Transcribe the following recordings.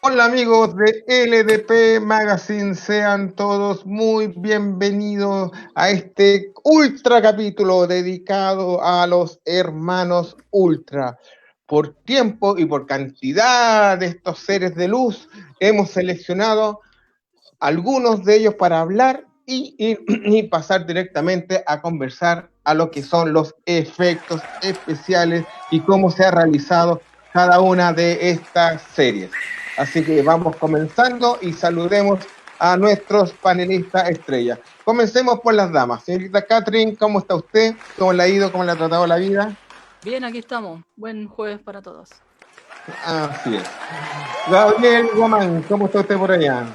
Hola amigos de LDP Magazine, sean todos muy bienvenidos a este ultra capítulo dedicado a los hermanos Ultra. Por tiempo y por cantidad de estos seres de luz, hemos seleccionado algunos de ellos para hablar y pasar directamente a conversar a lo que son los efectos especiales y cómo se ha realizado cada una de estas series. Así que vamos comenzando y saludemos a nuestros panelistas estrellas. Comencemos por las damas. Señorita Catherine, ¿cómo está usted? ¿Cómo le ha ido? ¿Cómo le ha tratado la vida? Bien, aquí estamos. Buen jueves para todos. Así es. Gabriel Guamán, ¿cómo está usted por allá?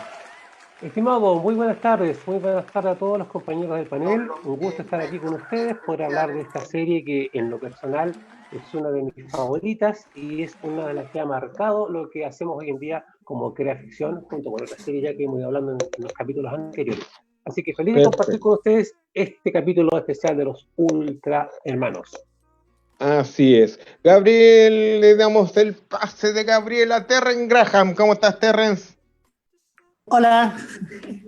Estimado, muy buenas tardes a todos los compañeros del panel. Un gusto estar aquí con ustedes, poder hablar de esta serie que en lo personal es una de mis favoritas y es una de las que ha marcado lo que hacemos hoy en día como crea ficción, junto con otra serie ya que hemos ido hablando en los capítulos anteriores. Así que feliz de compartir con ustedes este capítulo especial de los Ultra Hermanos. Así es. Gabriel, le damos el pase de Gabriel a Terren Graham. ¿Cómo estás, Terrence? Hola,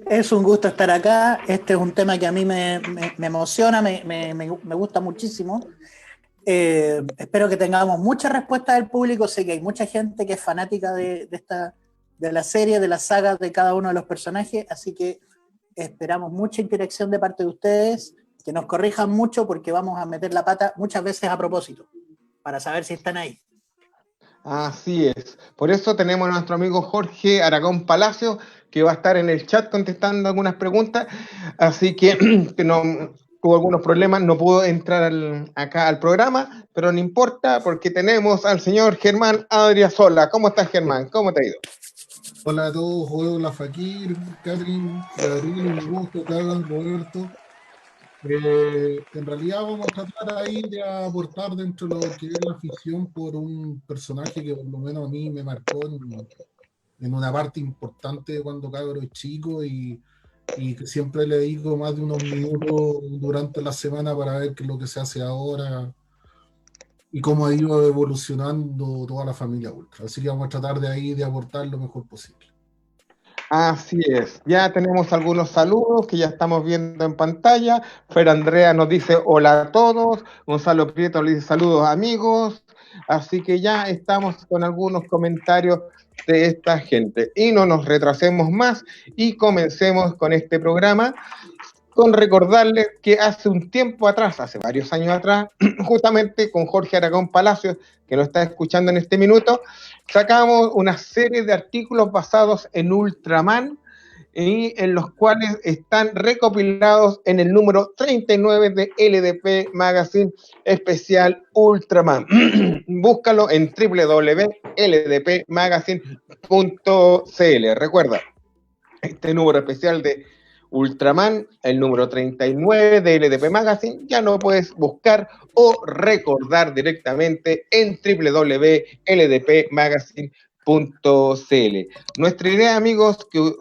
es un gusto estar acá. Este es un tema que a mí me emociona, me gusta muchísimo. Espero que tengamos mucha respuesta del público. Sé que hay mucha gente que es fanática de la serie, de la saga, de cada uno de los personajes, así que esperamos mucha interacción de parte de ustedes, que nos corrijan mucho porque vamos a meter la pata muchas veces a propósito, para saber si están ahí. Así es. Por eso tenemos a nuestro amigo Jorge Aragón Palacio, que va a estar en el chat contestando algunas preguntas. Así que, que no tuvo algunos problemas, no pudo entrar acá al programa, pero no importa porque tenemos al señor Germán Adriasola. ¿Cómo estás, Germán? ¿Cómo te ha ido? Hola a todos, hola Fakir, Catherine, Gabriel, un gusto, Carlos, Roberto. En realidad vamos a tratar ahí de aportar dentro de lo que es la ficción por un personaje que por lo menos a mí me marcó en una parte importante de cuando cabro es chico y que siempre le dedico más de unos minutos durante la semana para ver qué es lo que se hace ahora y cómo ha ido evolucionando toda la familia Ultra. Así que vamos a tratar de ahí de aportar lo mejor posible. Así es, ya tenemos algunos saludos que ya estamos viendo en pantalla. Fer Andrea nos dice hola a todos, Gonzalo Prieto le dice saludos amigos, así que ya estamos con algunos comentarios de esta gente. Y no nos retrasemos más y comencemos con este programa, con recordarles que hace un tiempo atrás, hace varios años atrás, justamente con Jorge Aragón Palacios, que lo está escuchando en este minuto, sacamos una serie de artículos basados en Ultraman y en los cuales están recopilados en el número 39 de LDP Magazine especial Ultraman. Búscalo en www.ldpmagazine.cl. Recuerda, este número especial de Ultraman, el número 39 de LDP Magazine, ya no puedes buscar o recordar directamente en www.ldpmagazine.cl. Nuestra idea, amigos, que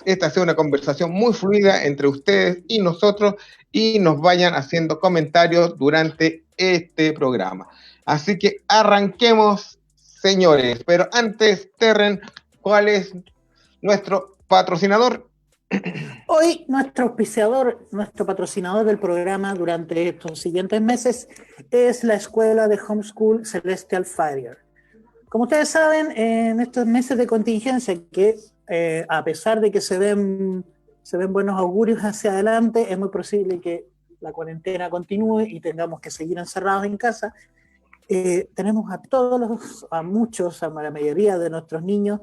esta sea una conversación muy fluida entre ustedes y nosotros y nos vayan haciendo comentarios durante este programa. Así que arranquemos, señores. Pero antes, Terren, ¿cuál es nuestro patrocinador? Hoy nuestro auspiciador, nuestro patrocinador del programa durante estos siguientes meses es la escuela de homeschool Celestial Fire. Como ustedes saben, en estos meses de contingencia que a pesar de que se ven buenos augurios hacia adelante, es muy posible que la cuarentena continúe y tengamos que seguir encerrados en casa. Tenemos a muchos, a la mayoría de nuestros niños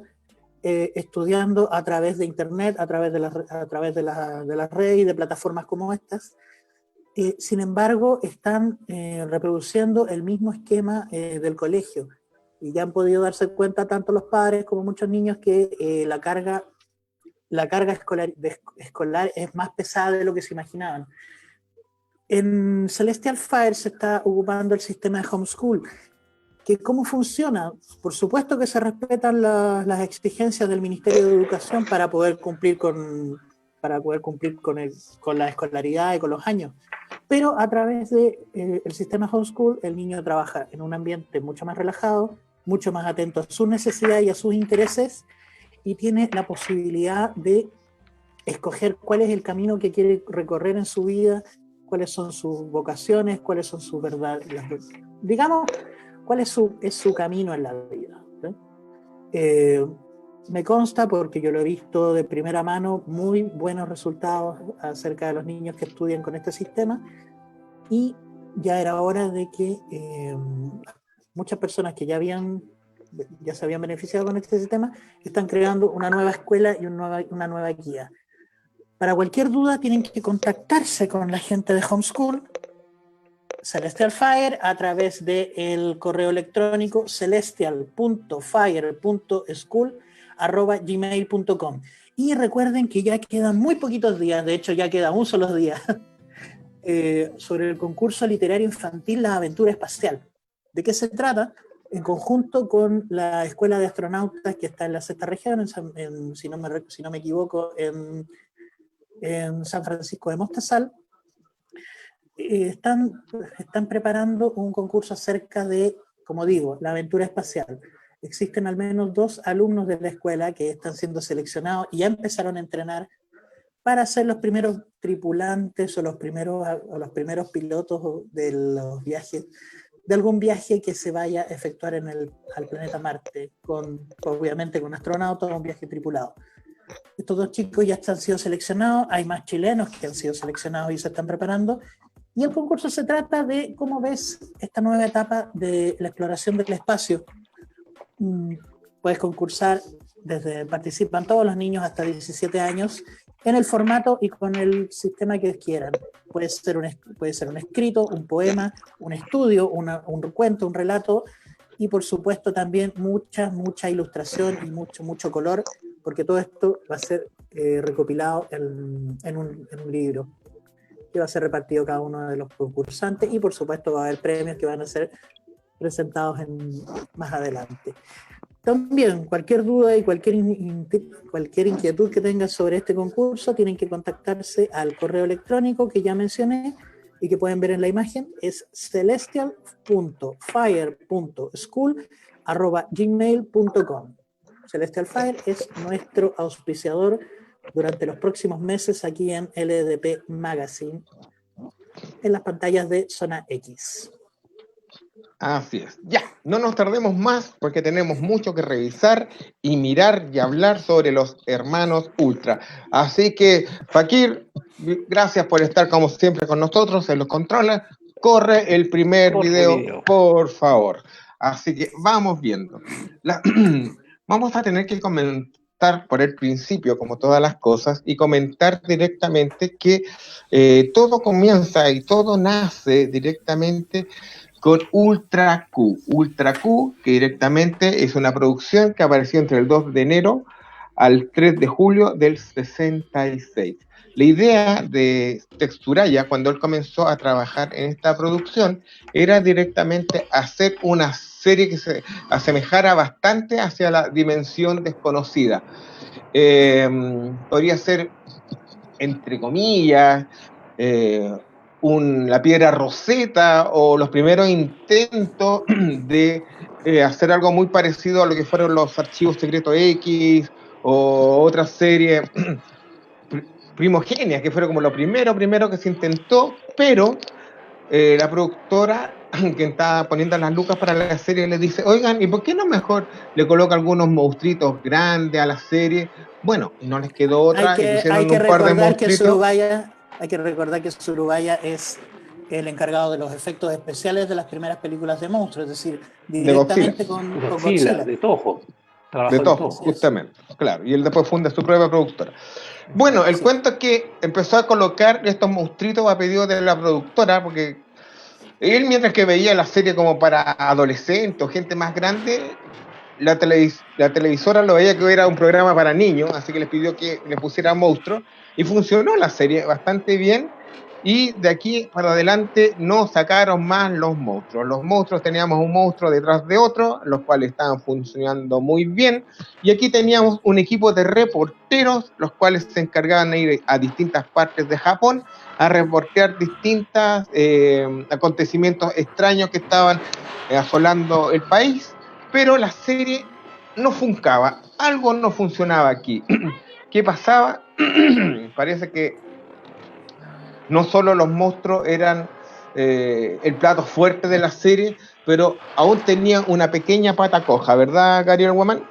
estudiando a través de internet, a través de la red y de plataformas como estas. Sin embargo, están reproduciendo el mismo esquema del colegio y ya han podido darse cuenta tanto los padres como muchos niños que la carga escolar es más pesada de lo que se imaginaban. En Celestial Fire se está ocupando el sistema de homeschool. ¿Cómo funciona? Por supuesto que se respetan las exigencias del Ministerio de Educación para poder cumplir con la escolaridad y con los años. Pero a través del sistema homeschool, el niño trabaja en un ambiente mucho más relajado, mucho más atento a sus necesidades y a sus intereses, y tiene la posibilidad de escoger cuál es el camino que quiere recorrer en su vida, cuáles son sus vocaciones, cuáles son sus verdades, digamos, cuál es su camino en la vida. Me consta, porque yo lo he visto de primera mano, muy buenos resultados acerca de los niños que estudian con este sistema, y ya era hora de que muchas personas que ya se habían beneficiado con este sistema están creando una nueva escuela y una nueva guía. Para cualquier duda tienen que contactarse con la gente de Homeschool Celestial Fire a través del correo electrónico celestial.fire.school@gmail.com. Y recuerden que ya quedan muy poquitos días, de hecho ya queda un solo día, sobre el concurso literario infantil La Aventura Espacial. ¿De qué se trata? En conjunto con la Escuela de Astronautas, que está en la sexta región, si no me equivoco, en San Francisco de Mostazal, están preparando un concurso acerca de, como digo, la aventura espacial. Existen al menos 2 alumnos de la escuela que están siendo seleccionados y ya empezaron a entrenar para ser los primeros tripulantes o los primeros pilotos de los viajes, de algún viaje que se vaya a efectuar al planeta Marte, obviamente con astronautas, un viaje tripulado. Estos 2 chicos ya han sido seleccionados, hay más chilenos que han sido seleccionados y se están preparando, y el concurso se trata de cómo ves esta nueva etapa de la exploración del espacio. Puedes concursar, participan todos los niños hasta 17 años, en el formato y con el sistema que quieran. Puede ser un escrito, un poema, un estudio, un cuento, un relato, y por supuesto también mucha ilustración y mucho color, porque todo esto va a ser recopilado en un libro que va a ser repartido a cada uno de los concursantes, y por supuesto va a haber premios que van a ser presentados más adelante. También cualquier duda y cualquier inquietud que tengan sobre este concurso tienen que contactarse al correo electrónico que ya mencioné y que pueden ver en la imagen, es celestial.fire.school@gmail.com. Celestial Fire es nuestro auspiciador durante los próximos meses aquí en LDP Magazine, en las pantallas de Zona X. Así es. Ya, no nos tardemos más porque tenemos mucho que revisar y mirar y hablar sobre los hermanos Ultra. Así que, Fakir, gracias por estar como siempre con nosotros en los controles. Corre el primer video, por favor. Así que vamos viendo. Vamos a tener que comentar por el principio, como todas las cosas, y comentar directamente que todo comienza y todo nace directamente con Ultra Q. Ultra Q, que directamente es una producción que apareció entre el 2 de enero al 3 de julio del 66. La idea de Texturaya, cuando él comenzó a trabajar en esta producción, era directamente hacer una serie que se asemejara bastante hacia la dimensión desconocida. Podría ser, entre comillas, la piedra Rosetta, o los primeros intentos de hacer algo muy parecido a lo que fueron los Archivos Secretos X o otra serie Primogenia, que fue como lo primero que se intentó, pero la productora que estaba poniendo las lucas para la serie le dice, oigan, ¿y por qué no mejor le coloca algunos monstruitos grandes a la serie? Bueno, no les quedó otra, y pusieron un par de monstruitos. Hay que recordar que Surubaya es el encargado de los efectos especiales de las primeras películas de monstruos, es decir, directamente con Godzilla. De Toho. De Toho, justamente, claro. Y él después funda su propia productora. Bueno, el cuento es que empezó a colocar estos monstruitos a pedido de la productora, porque él, mientras que veía la serie como para adolescentes o gente más grande, la televisora lo veía que era un programa para niños, así que les pidió que le pusieran monstruos, y funcionó la serie bastante bien, y de aquí para adelante no sacaron más los monstruos. Los monstruos, teníamos un monstruo detrás de otro, los cuales estaban funcionando muy bien, y aquí teníamos un equipo de reporteros, los cuales se encargaban de ir a distintas partes de Japón a reportear distintos acontecimientos extraños que estaban asolando el país. Pero la serie no funcaba, algo no funcionaba aquí. ¿Qué pasaba? Parece que no solo los monstruos eran el plato fuerte de la serie, pero aún tenían una pequeña pata coja, ¿verdad, Gabriel Woman?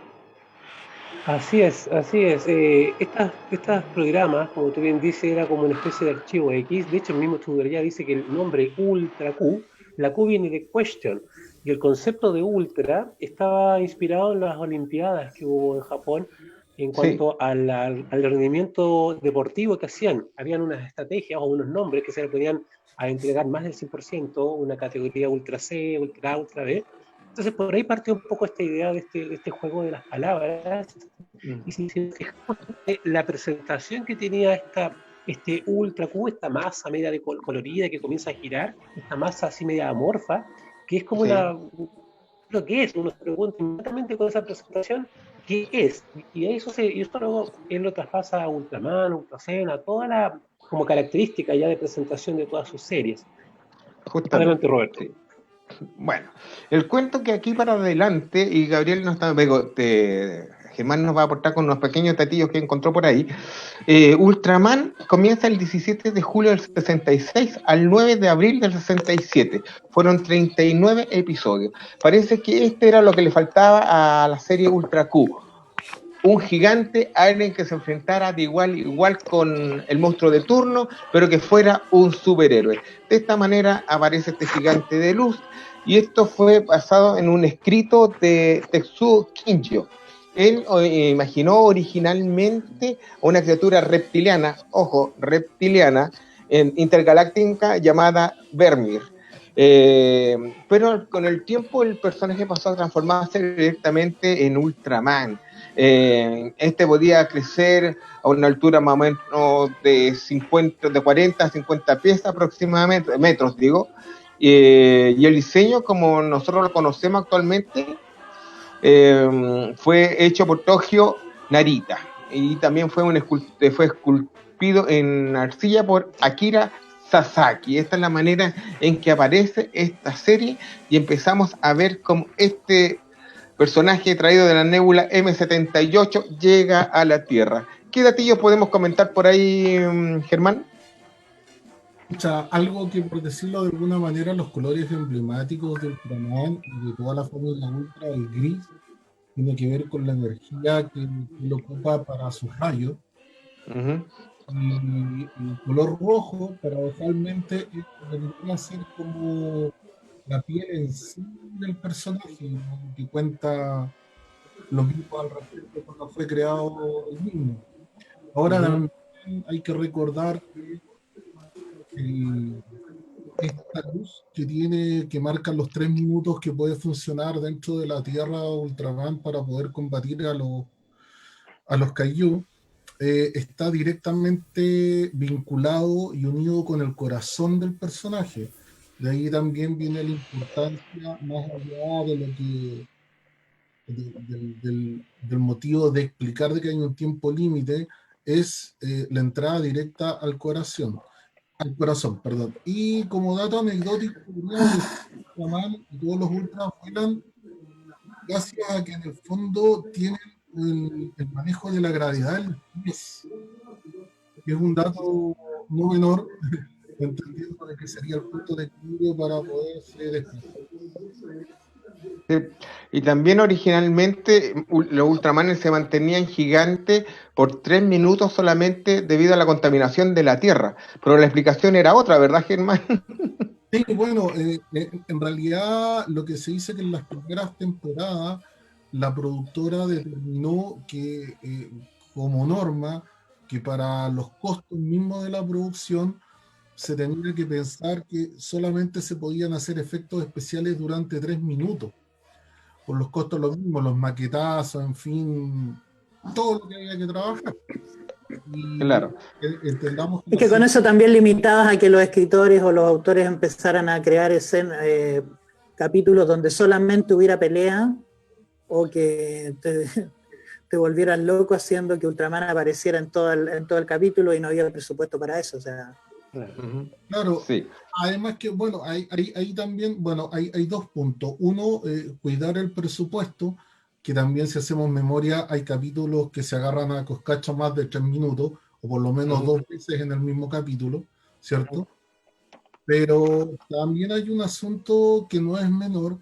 Así es, así es. Estos programas, como tú bien dices, era como una especie de archivo X. De hecho, el mismo tutorial dice que el nombre Ultra Q, la Q viene de question, y el concepto de Ultra estaba inspirado en las Olimpiadas que hubo en Japón en Sí, cuanto al rendimiento deportivo que hacían. Habían unas estrategias o unos nombres que se le podían a entregar más del 100%, una categoría Ultra C, Ultra A, Ultra B. Entonces, por ahí partió un poco esta idea de este juego de las palabras. Y si se fijan, la presentación que tenía este Ultra Q, esta masa media de colorida que comienza a girar, esta masa así media amorfa, que es como sí. una... ¿Lo que es? Uno se pregunta inmediatamente con esa presentación, ¿qué es? Y esto luego él lo traspasa a Ultraman, Ultracena, toda la como característica ya de presentación de todas sus series. Adelante, Justamente. Roberto. Sí. Bueno, el cuento que aquí para adelante, y Gabriel nos está, Germán nos va a aportar con unos pequeños datillos que encontró por ahí. Ultraman comienza el 17 de julio del 66 al 9 de abril del 67. Fueron 39 episodios. Parece que este era lo que le faltaba a la serie Ultra Q. Un gigante, alguien que se enfrentara de igual a igual con el monstruo de turno, pero que fuera un superhéroe. De esta manera aparece este gigante de luz, y esto fue basado en un escrito de Tetsuo Kinjo. Él imaginó originalmente una criatura reptiliana, ojo, reptiliana, intergaláctica llamada Vermir. Pero con el tiempo el personaje pasó a transformarse directamente en Ultraman. Este podía crecer a una altura más o menos de 40 a 50 pies aproximadamente, metros digo, y el diseño como nosotros lo conocemos actualmente fue hecho por Tojo Narita, y también fue esculpido en arcilla por Akira Sasaki. Esta es la manera en que aparece esta serie, y empezamos a ver cómo este personaje traído de la nébula M78 llega a la Tierra. ¿Qué datillos podemos comentar por ahí, Germán? Algo que, por decirlo de alguna manera, los colores emblemáticos de Ultraman y de toda la familia Ultra, el gris, tiene que ver con la energía que él ocupa para sus rayos. Uh-huh. Y el color rojo, paradojalmente, vendría a ser como la piel en sí del personaje, ¿no? Que cuenta los mitos al respecto cuando fue creado el mismo. Ahora Uh-huh. también hay que recordar que el, esta luz que tiene, que marca los 3 minutos que puede funcionar dentro de la Tierra Ultraman para poder combatir a los Kaiju, está directamente vinculado y unido con el corazón del personaje. De ahí también viene la importancia, más allá de lo que del motivo de explicar de que hay un tiempo límite, es la entrada directa al corazón, perdón. Y como dato anecdótico, podríamos decir que Ultraman y todos los ultras vuelan gracias a que en el fondo tienen el manejo de la gravedad en los pies, que es un dato no menor, entendiendo de que sería el punto de equilibrio para poderse desplazar. Sí. Y también originalmente los Ultramanes se mantenían gigantes por 3 minutos solamente debido a la contaminación de la Tierra. Pero la explicación era otra, ¿verdad, Germán? Sí, bueno, en realidad lo que se dice que en las primeras temporadas la productora determinó que como norma, que para los costos mismos de la producción se tenía que pensar que solamente se podían hacer efectos especiales durante 3 minutos. Por los costos lo mismo, los maquetazos, en fin, todo lo que había que trabajar. Y Claro. entendamos que Es que con eso también limitadas a que los escritores o los autores empezaran a crear capítulos donde solamente hubiera pelea, o que te volvieran loco haciendo que Ultraman apareciera en todo el capítulo y no había presupuesto para eso. O sea, claro, Sí. además que, bueno, hay también, bueno, hay 2 puntos. Uno, cuidar el presupuesto, que también si hacemos memoria hay capítulos que se agarran a coscacho más de 3 minutos, o por lo menos 2 veces en el mismo capítulo, ¿cierto? Pero también hay un asunto que no es menor,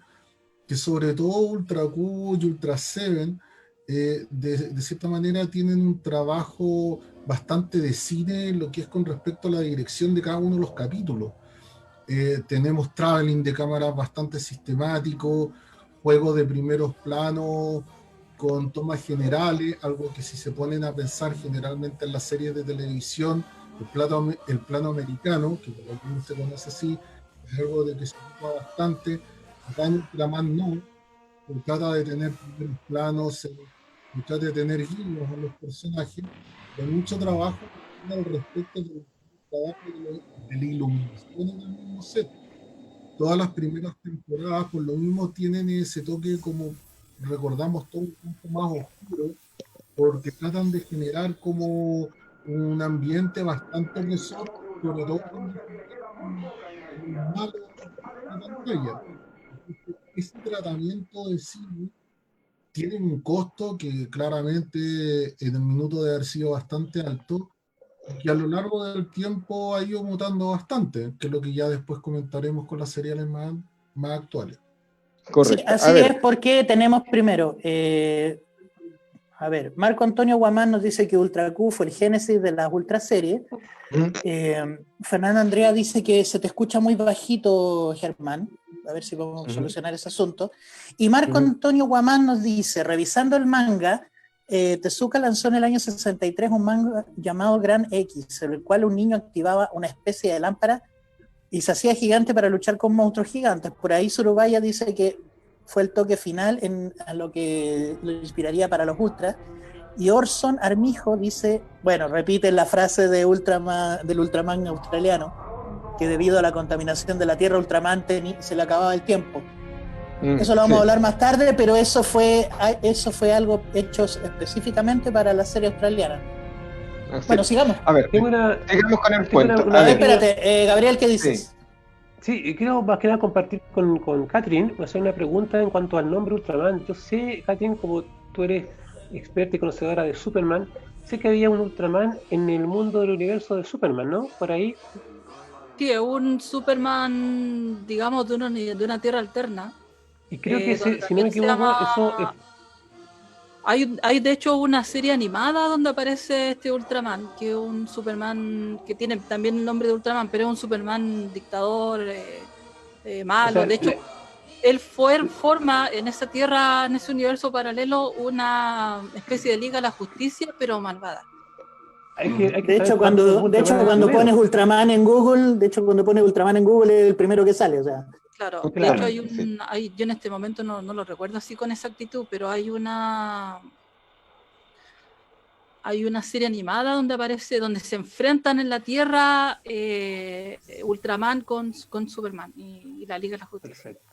que sobre todo Ultra Q y Ultra Seven, de cierta manera tienen un trabajo bastante de cine en lo que es con respecto a la dirección de cada uno de los capítulos. Tenemos traveling de cámaras bastante sistemático, juegos de primeros planos con tomas generales, algo que si se ponen a pensar generalmente en las series de televisión, el plano americano, que por lo menos se conoce así, es algo de que se ocupa bastante. Acá en Ultraman no, se trata de tener primeros planos, se trata de tener guiños a los personajes, hay mucho trabajo al respecto del trabajo de la iluminación en el mismo set. Todas las primeras temporadas por lo mismo tienen ese toque, como recordamos, todo un poco más oscuro, porque tratan de generar como un ambiente bastante opresor, sobre todo cuando los malos en la pantalla. Ese tratamiento de cine tiene un costo que claramente en el minuto de haber sido bastante alto, y que a lo largo del tiempo ha ido mutando bastante, que es lo que ya después comentaremos con las seriales más actuales. Sí, Correcto. A así ver, es, porque tenemos primero, a ver, Marco Antonio Guamán nos dice que Ultra Q fue el génesis de las Ultra series. Fernando Andrea dice que se te escucha muy bajito, Germán. A ver si podemos solucionar ese asunto. Y Marco Antonio Guamán nos dice, revisando el manga, Tezuka lanzó en el año 63 un manga llamado Gran X, en el cual un niño activaba una especie de lámpara y se hacía gigante para luchar con monstruos gigantes. Por ahí Surubaya dice que fue el toque final a lo que lo inspiraría para los Ultras. Y Orson Armijo dice, bueno, repite la frase de del Ultraman australiano, que debido a la contaminación de la Tierra, Ultraman se le acababa el tiempo. Eso lo vamos a hablar más tarde, pero eso fue algo hecho específicamente para la serie australiana. Bueno, sigamos. A ver, sigamos con el cuento. Espérate, Gabriel, ¿qué dices? Sí, quiero más que nada compartir con Catherine, hacer una pregunta en cuanto al nombre Ultraman. Yo sé, Catherine, como tú eres experta y conocedora de Superman, sé que había un Ultraman en el mundo del universo de Superman, ¿no? Por ahí. Sí, es un Superman, digamos, de una tierra alterna. Y creo que, si no me equivoco, eso es... Hay de hecho una serie animada donde aparece este Ultraman, que es un Superman que tiene también el nombre de Ultraman, pero es un Superman dictador, malo. O sea, de hecho, él forma en esa tierra, en ese universo paralelo, una especie de Liga de la Justicia, pero malvada. De hecho, cuando pones Ultraman en Google, es el primero que sale, o sea. Claro, de hecho yo en este momento no lo recuerdo así con exactitud, pero hay una serie animada donde se enfrentan en la Tierra Ultraman con Superman y la Liga de la Justicia. Perfecto.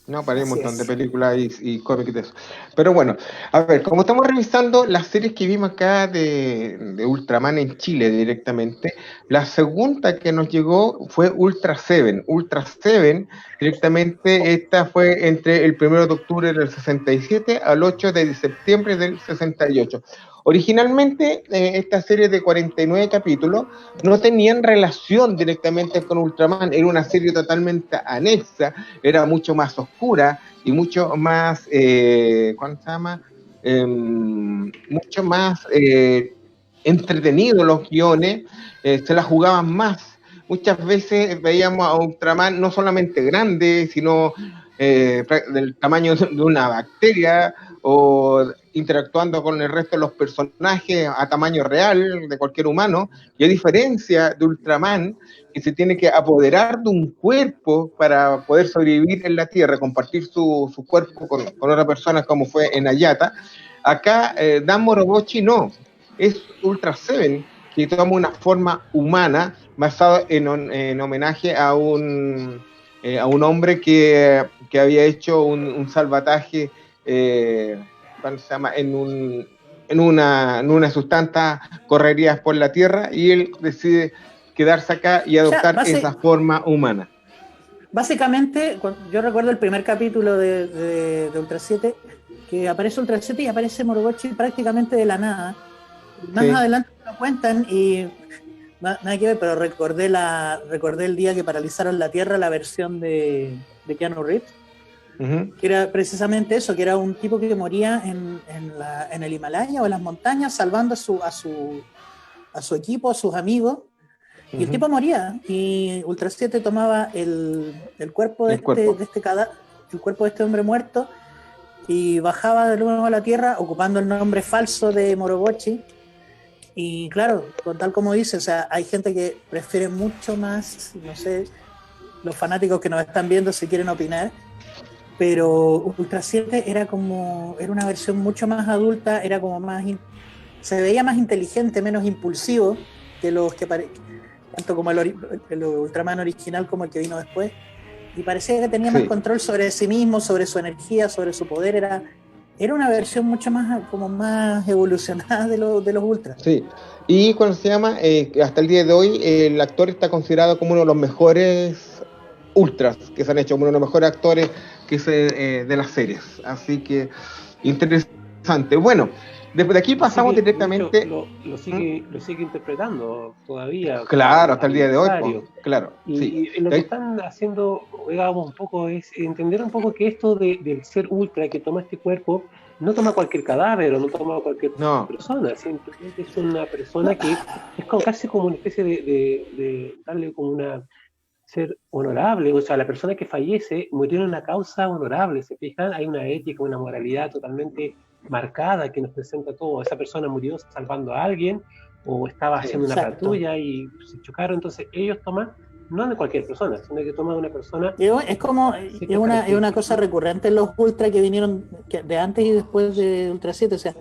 No, para un montón de películas y cómics de eso. Pero bueno, a ver, como estamos revisando las series que vimos acá de Ultraman en Chile directamente, la segunda que nos llegó fue Ultra Seven. Ultra Seven, directamente, esta fue entre el 1 de octubre del 67 al 8 de septiembre del 68. Originalmente, esta serie de 49 capítulos no tenían relación directamente con Ultraman, era una serie totalmente anexa, era mucho más oscura y mucho más, ¿cuánto se llama? Mucho más entretenido los guiones, se la jugaban más. Muchas veces veíamos a Ultraman no solamente grande, sino del tamaño de una bacteria, o interactuando con el resto de los personajes a tamaño real de cualquier humano, y a diferencia de Ultraman, que se tiene que apoderar de un cuerpo para poder sobrevivir en la Tierra, compartir su cuerpo con otra persona, como fue en Ayata, acá Dan Moroboshi no, es Ultra Seven, que toma una forma humana basado en homenaje a un hombre que había hecho un salvataje, ¿cómo se llama? En una sustancia, correrías por la Tierra, y él decide quedarse acá y adoptar esa forma humana. Básicamente, yo recuerdo el primer capítulo de Ultra 7, que aparece Ultra 7 y aparece Morobochi prácticamente de la nada. Más Sí. adelante lo cuentan y nada que ver, pero recordé el día que paralizaron la Tierra, la versión de Keanu Reeves, Ujú. que era precisamente eso, que era un tipo que moría en el Himalaya o en las montañas salvando a su equipo, a sus amigos, y el Ujú. tipo moría, y Ultra 7 tomaba el cuerpo de El cuerpo. el cuerpo de este hombre muerto y bajaba de nuevo a la Tierra ocupando el nombre falso de Morobochi. Y claro, tal como dice, o sea, hay gente que prefiere mucho más, no sé, los fanáticos que nos están viendo si quieren opinar, pero Ultra 7 era una versión mucho más adulta, era como se veía más inteligente, menos impulsivo que tanto como el Ultraman original como el que vino después, y parecía que tenía más Sí. control sobre sí mismo, sobre su energía, sobre su poder. Era una versión mucho más evolucionada de los Ultras. Sí, y cuando se llama, hasta el día de hoy, el actor está considerado como uno de los mejores ultras que se han hecho, como uno de los mejores actores de las series. Así que, interesante. Bueno, después de aquí pasamos De hecho, directamente. lo sigue interpretando todavía Claro, como hasta el día de hoy, pues, aniversario. claro, sí. Y lo que están haciendo, digamos, un poco es entender un poco que esto del ser ultra que toma este cuerpo, no toma cualquier cadáver o no toma cualquier No, persona, simplemente es una persona que es casi como una especie de darle como una ser honorable, o sea, la persona que fallece murió en una causa honorable, ¿se fijan? Hay una ética, una moralidad totalmente marcada que nos presenta todo. Esa persona murió salvando a alguien o estaba haciendo una Exacto. patrulla y se chocaron, entonces ellos toman, no de cualquier persona, sino que toman de una persona. Es una cosa recurrente en los Ultra que vinieron de antes y después de Ultra 7, o sea,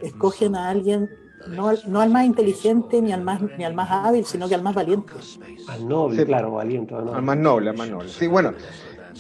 escogen a alguien, no al más inteligente ni al más hábil, sino que al más valiente. Al noble, sí, claro, valiente, ¿no? al más noble, al más noble. Sí, bueno,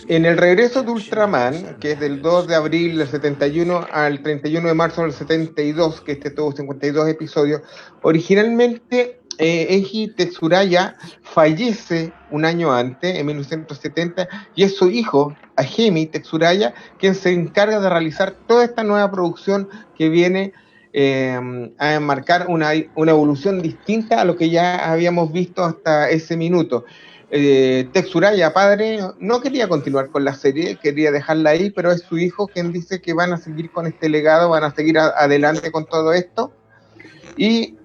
en el regreso de Ultraman, que es del 2 de abril del 71 al 31 de marzo del 72, que este tuvo 52 episodios, originalmente Eiji Tsuraya fallece un año antes, en 1970, y es su hijo, Ajemi Tsuraya, quien se encarga de realizar toda esta nueva producción que viene a enmarcar una evolución distinta a lo que ya habíamos visto hasta ese minuto. Tsuraya, padre, no quería continuar con la serie, quería dejarla ahí, pero es su hijo quien dice que van a seguir con este legado, van a seguir adelante con todo esto. Y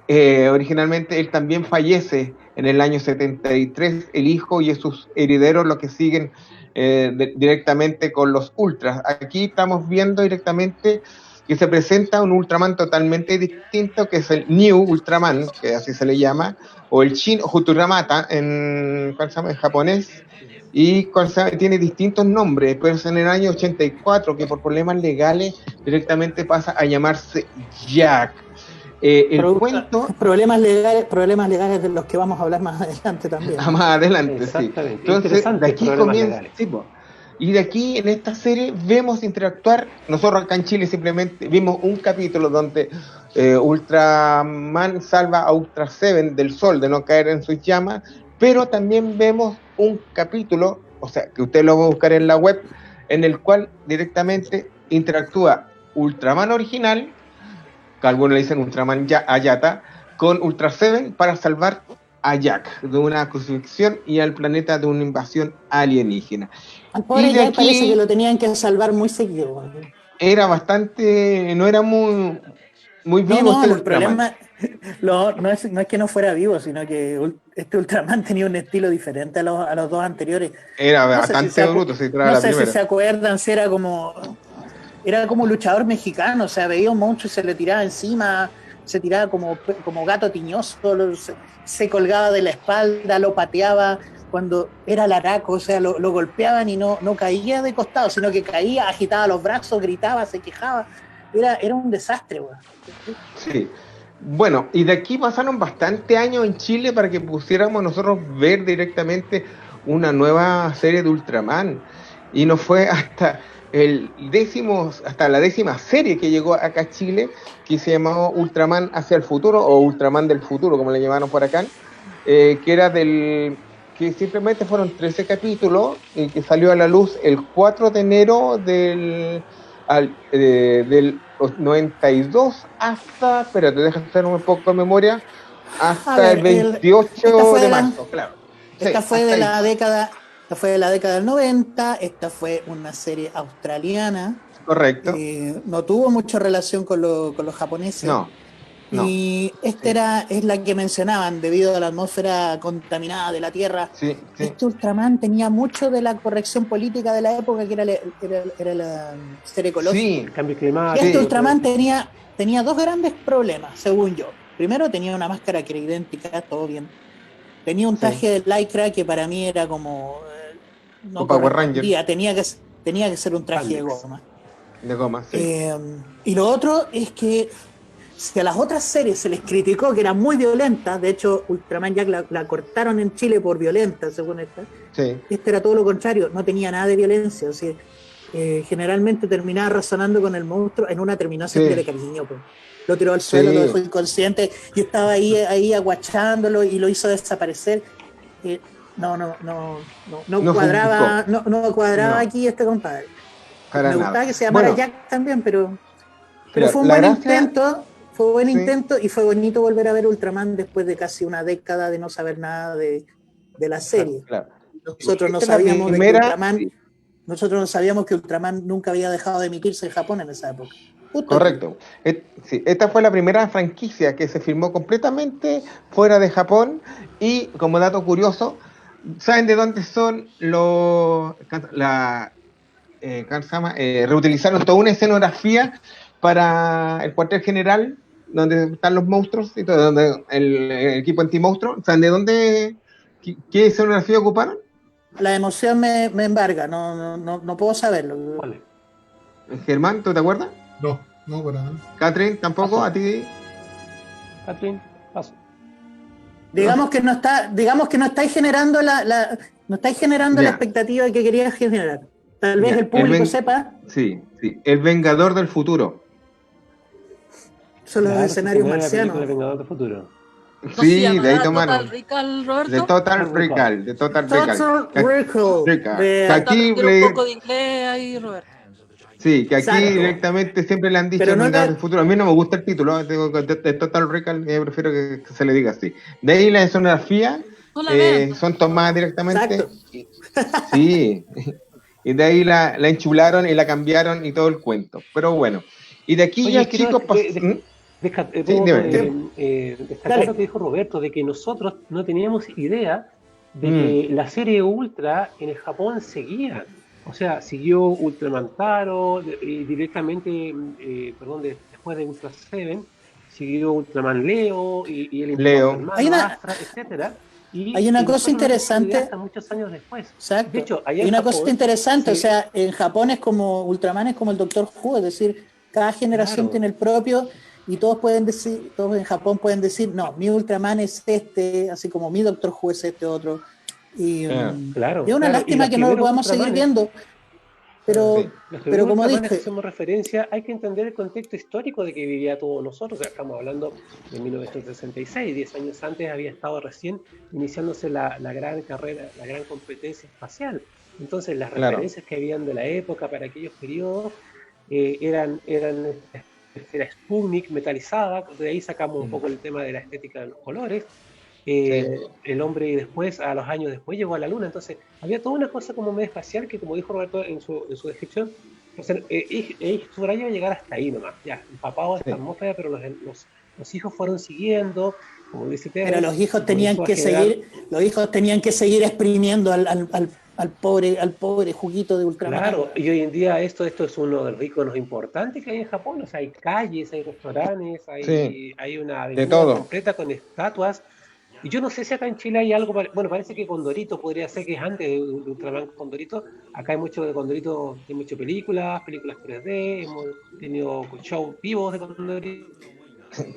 originalmente él también fallece en el año 73, el hijo y sus herederos los que siguen directamente con los Ultras. Aquí estamos viendo directamente que se presenta un Ultraman totalmente distinto, que es el New Ultraman, que así se le llama, o el Shin Huturamata en japonés, y tiene distintos nombres, pero es en el año 84 que por problemas legales directamente pasa a llamarse Jack. El cuento... Problemas legales de los que vamos a hablar más adelante también. Más adelante, sí. Entonces, de aquí comienza... Sí, y de aquí, en esta serie, vemos interactuar... Nosotros acá en Chile simplemente vimos un capítulo donde Ultraman salva a Ultra Seven del sol, de no caer en sus llamas, pero también vemos un capítulo, o sea, que usted lo va a buscar en la web, en el cual directamente interactúa Ultraman original, que algunos le dicen Ultraman Ayata, con Ultra Seven para salvar a Jack de una crucifixión y al planeta de una invasión alienígena. Al pobre Jack parece que lo tenían que salvar muy seguido. Era bastante, no era muy vivo. No, el problema no es que no fuera vivo, sino que este Ultraman tenía un estilo diferente a los dos anteriores. Era bastante bruto, no sé si se acuerdan, si era como un luchador mexicano, o sea, veía un monstruo y se le tiraba encima, se tiraba como gato tiñoso, se colgaba de la espalda, lo pateaba cuando era laraco, o sea, lo golpeaban y no caía de costado, sino que caía, agitaba los brazos, gritaba, se quejaba. Era un desastre, güey. Sí. Bueno, y de aquí pasaron bastante años en Chile para que pusiéramos nosotros ver directamente una nueva serie de Ultraman. Y no fue hasta la 10ª serie que llegó acá a Chile, que se llamaba Ultraman hacia el futuro, o Ultraman del futuro, como le llamaron por acá, que era que simplemente fueron 13 capítulos y que salió a la luz el 4 de enero del del 92 hasta, espérate, déjame hacer un poco de memoria, hasta el 28 de marzo, claro. Esta Sí, fue de hasta la ahí. década, esta fue de la década del 90, esta fue una serie australiana, Correcto. no tuvo mucha relación con los japoneses. No. Y es la que mencionaban, debido a la atmósfera contaminada de la Tierra. Sí. Este Ultraman tenía mucho de la corrección política de la época, que era la ser ecológico. Sí. Cambio Y climático. este Ultraman tenía dos grandes problemas, según yo. Primero, tenía una máscara que era idéntica, todo bien. Tenía un traje de lycra que para mí era como... no Power correspondía, tenía que ser un traje de goma. De goma, sí. Y lo otro es que si a las otras series se les criticó que eran muy violentas, de hecho Ultraman Jack la cortaron en Chile por violenta, según esta. Sí. Este era todo lo contrario, no tenía nada de violencia, o sea, generalmente terminaba razonando con el monstruo, en una terminó haciéndole cariño, pues. Lo tiró al suelo, lo dejó inconsciente y estaba ahí aguachándolo y lo hizo desaparecer. No cuadraba aquí este compadre. Me gustaba que se llamara Jack también, pero fue un buen intento. Fue un buen intento y fue bonito volver a ver Ultraman después de casi una década de no saber nada de la serie. Claro. Nosotros no sabíamos de que Ultraman, nosotros no sabíamos que Ultraman nunca había dejado de emitirse en Japón en esa época. Correcto. Sí, esta fue la primera franquicia que se filmó completamente fuera de Japón y, como dato curioso, ¿saben de dónde son reutilizaron toda una escenografía para el cuartel general donde están los monstruos y todo, donde el equipo anti-monstruo? ¿Saben de dónde, qué escenografía ocuparon? La emoción me embarga, no puedo saberlo. Vale. Germán, ¿tú te acuerdas? No, para nada. Catherine, ¿tampoco? Paso. ¿A ti? Catherine, paso. Digamos que no estáis generando la expectativa que querías generar. Tal vez el público sepa. Sí. El Vengador del Futuro. Son los escenarios marcianos. El Vengador del Futuro. Sí, de ahí tomaron. Total Recall, Roberto. De Total Recall. Aquí un poco de inglés ahí, Roberto. Sí, que aquí directamente siempre le han dicho Vengador del Futuro. A mí no me gusta el título, de Total Recall, prefiero que se le diga así. De ahí la escenografía son tomadas directamente. Exacto. Sí, y de ahí la enchularon y la cambiaron y todo el cuento. Pero bueno, y de aquí ya chicos... Destacar lo que dijo Roberto, de que nosotros no teníamos idea de que la serie Ultra en el Japón seguía. O sea, siguió Ultraman Taro, directamente, después de Ultra 7, siguió Ultraman Leo y el hermano Astra, etcétera. Hay una cosa interesante. Hasta muchos años después. Exacto. De hecho, hay una cosa interesante, o sea, en Japón es como Ultraman, es como el Doctor Who, es decir, cada generación tiene el propio y todos en Japón pueden decir, no, mi Ultraman es este, así como mi Doctor Who es este otro. Y es una lástima que no lo podamos seguir viendo. Pero como dije, hacemos referencia, hay que entender el contexto histórico de que vivía todos nosotros. O sea, estamos hablando de 1966, 10 años antes había estado recién iniciándose la gran carrera, la gran competencia espacial. Entonces las referencias que habían de la época para aquellos periodos eran era Sputnik metalizada, de ahí sacamos un poco el tema de la estética de los colores. El hombre después, a los años después, llegó a la luna. Entonces había toda una cosa como medio espacial que, como dijo Roberto en su descripción, su rayo iba a llegar hasta ahí nomás, ya, empapado de esta atmósfera, pero los hijos fueron siguiendo, como dice Pedro. Pero los hijos tenían que seguir exprimiendo al pobre juguito de Ultraman. Claro, y hoy en día esto es uno de los iconos importantes que hay en Japón. O sea, hay calles, hay restaurantes, hay una avenida completa con estatuas. Y yo no sé si acá en Chile hay algo, bueno, parece que Condorito podría ser, que es antes de Ultraman Condorito. Acá hay mucho de Condorito, hay muchas películas 3D, hemos teniendo shows vivos de Condorito.